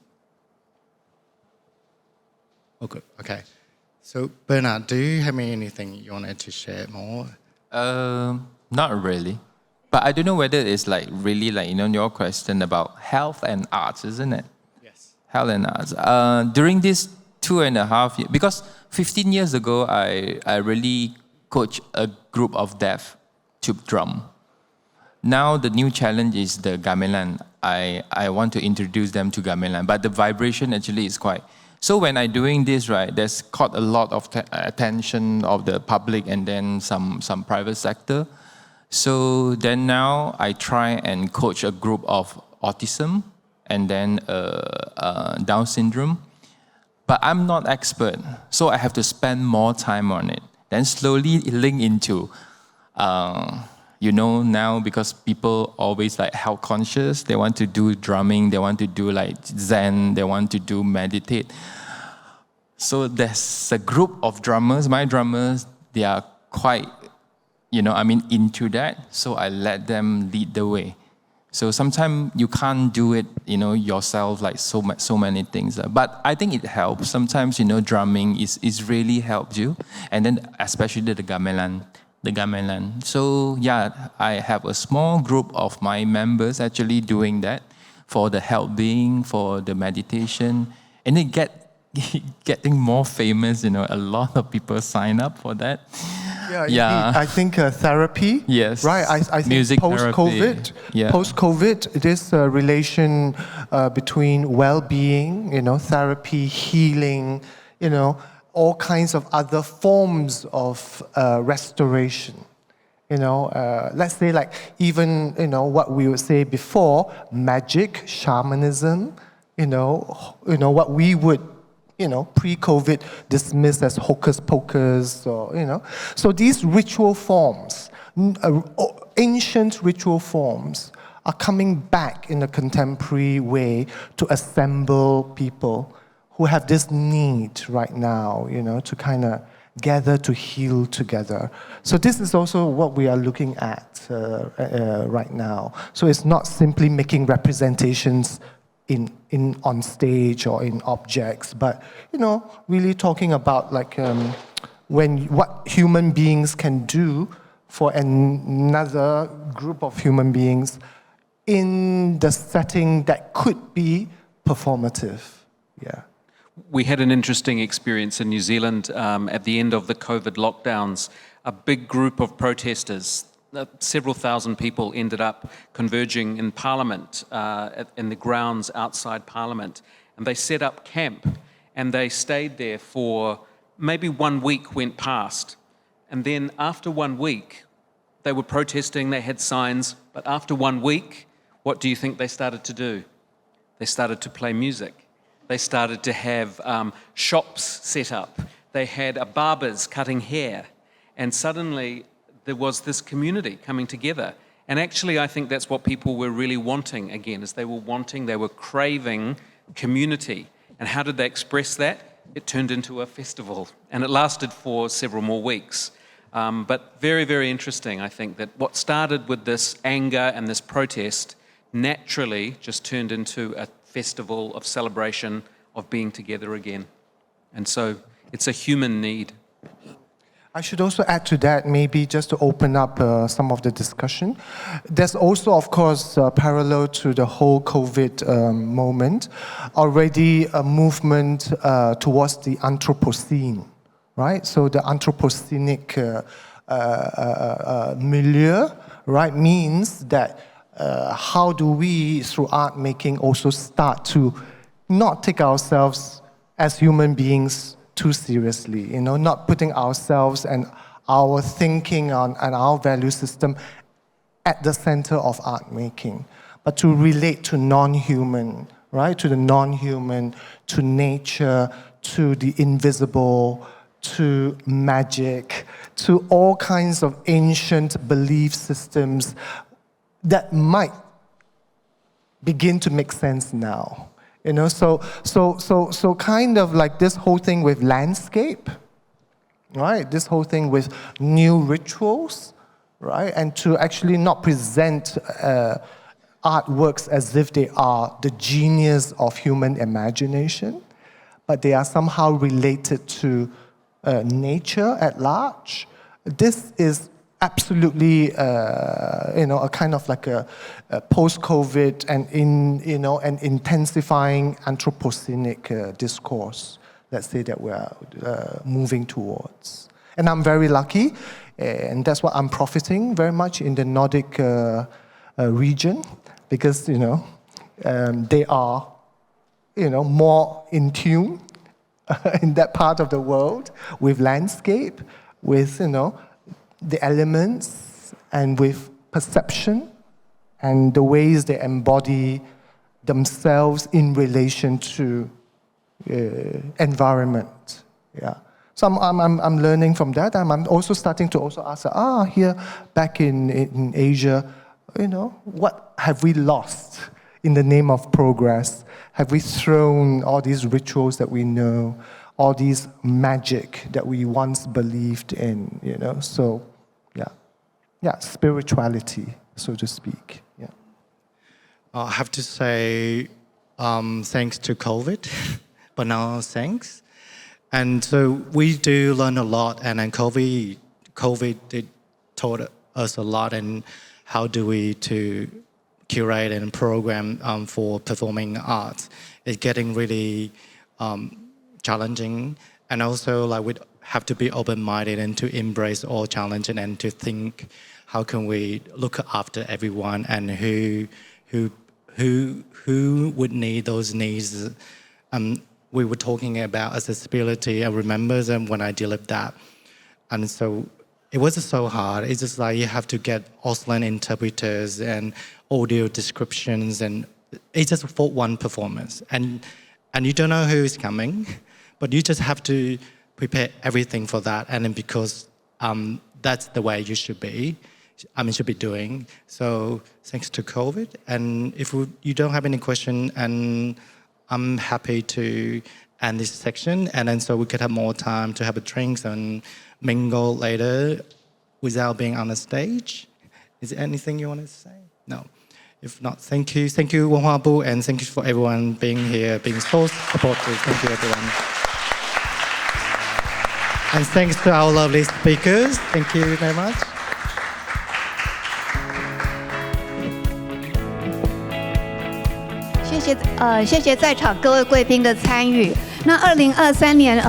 S2: Oh, good. Okay. So, Bernard, do you have anything you wanted to share more?
S3: Not really. But I don't know whether it's really your question about health and arts, isn't it?
S2: Yes.
S3: Health and arts. During this 2.5 years, because 15 years ago, I really coached a group of deaf tube drum. Now the new challenge is the gamelan. I want to introduce them to gamelan, but the vibration actually is quite. So when I'm doing this, right, there's caught a lot of attention of the public and then some private sector. So then now I try and coach a group of autism and then Down syndrome. But I'm not expert, so I have to spend more time on it. Then slowly link into, now because people always health conscious, they want to do drumming, they want to do Zen, they want to do meditate. So there's a group of drummers, my drummers, they are quite, into that. So I let them lead the way. So sometimes you can't do it, yourself, so many things. But I think it helps. Sometimes, drumming is really helps you. And then especially the gamelan, the gamelan. So yeah, I have a small group of my members actually doing that for the health being, for the meditation, and it getting more famous. You know, a lot of people sign up for that.
S5: Yeah. I think therapy.
S3: Yes.
S5: Right. I think
S3: Music
S5: post-COVID,
S3: therapy.
S5: post-COVID, this relation between well-being, therapy, healing, all kinds of other forms of restoration. Let's say like even what we would say before, magic, shamanism. What we would pre-COVID dismissed as hocus pocus, or, So these ritual forms, ancient ritual forms, are coming back in a contemporary way to assemble people who have this need right now, to kind of gather to heal together. So this is also what we are looking at right now. So it's not simply making representations on stage or in objects, but really talking about like what human beings can do for another group of human beings in the setting that could be performative. Yeah.
S4: We had an interesting experience in New Zealand at the end of the COVID lockdowns. A big group of protesters, several thousand people, ended up converging in Parliament, in the grounds outside Parliament. And they set up camp, and they stayed there for maybe 1 week went past. And then after 1 week, they were protesting, they had signs, but after 1 week, what do you think they started to do? They started to play music. They started to have shops set up. They had barbers cutting hair. And suddenly, there was this community coming together. And actually, I think that's what people were really wanting again, is they were craving community. And how did they express that? It turned into a festival. And it lasted for several more weeks. But very, very interesting, I think, that what started with this anger and this protest naturally just turned into a festival of celebration of being together again. And so it's a human need.
S5: I should also add to that, maybe just to open up some of the discussion. There's also, of course, parallel to the whole COVID moment, already a movement towards the Anthropocene, right? So the Anthropocenic milieu, right, means that how do we, through art making, also start to not take ourselves as human beings too seriously, not putting ourselves and our thinking and our value system at the center of art making, but to relate to non-human, right? To the non-human, to nature, to the invisible, to magic, to all kinds of ancient belief systems that might begin to make sense now. So kind of like this whole thing with landscape, right? This whole thing with new rituals, right? And to actually not present artworks as if they are the genius of human imagination, but they are somehow related to nature at large. This is absolutely, a kind of like a post-COVID and an intensifying Anthropocenic discourse, let's say, that we're moving towards. And I'm very lucky, and that's what I'm profiting very much in the Nordic region, because they are more in tune in that part of the world with landscape, with the elements, and with perception, and the ways they embody themselves in relation to environment. Yeah. So I'm learning from that. I'm also starting to also ask, here back in Asia, what have we lost in the name of progress? Have we thrown all these rituals that we know, all these magic that we once believed in, So, yeah, spirituality, so to speak. Yeah.
S2: I have to say, thanks to COVID, but now thanks. And so we do learn a lot, and then COVID did taught us a lot and how do we to curate and program for performing arts. It's getting really challenging, and also like we have to be open-minded and to embrace all challenges and to think how can we look after everyone and who would need those needs. We were talking about accessibility. I remember them when I delivered that, and so it was so hard. It's just like you have to get Auslan interpreters and audio descriptions, and it's just for one performance, and you don't know who is coming, but you just have to prepare everything for that, and then because that's the way you should be. Should be doing. So thanks to COVID, and if you don't have any question, and I'm happy to end this section, and then so we could have more time to have a drinks and mingle later without being on the stage. Is there anything you want to say? No. If not, thank you. Thank you, Wenhua Bu, and thank you for everyone being here, being so supportive. Thank you, everyone. And thanks to our lovely speakers. Thank you very much.
S1: 谢谢在场各位贵宾的参与。那2023年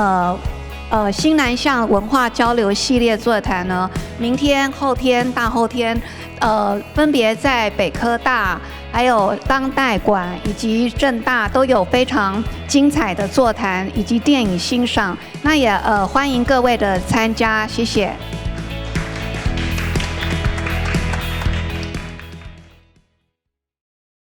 S1: 新南向文化交流系列座谈呢，明天、后天、大后天，分别在北科大、还有当代馆以及政大都有非常精彩的座谈以及电影欣赏。那也欢迎各位的参加，谢谢。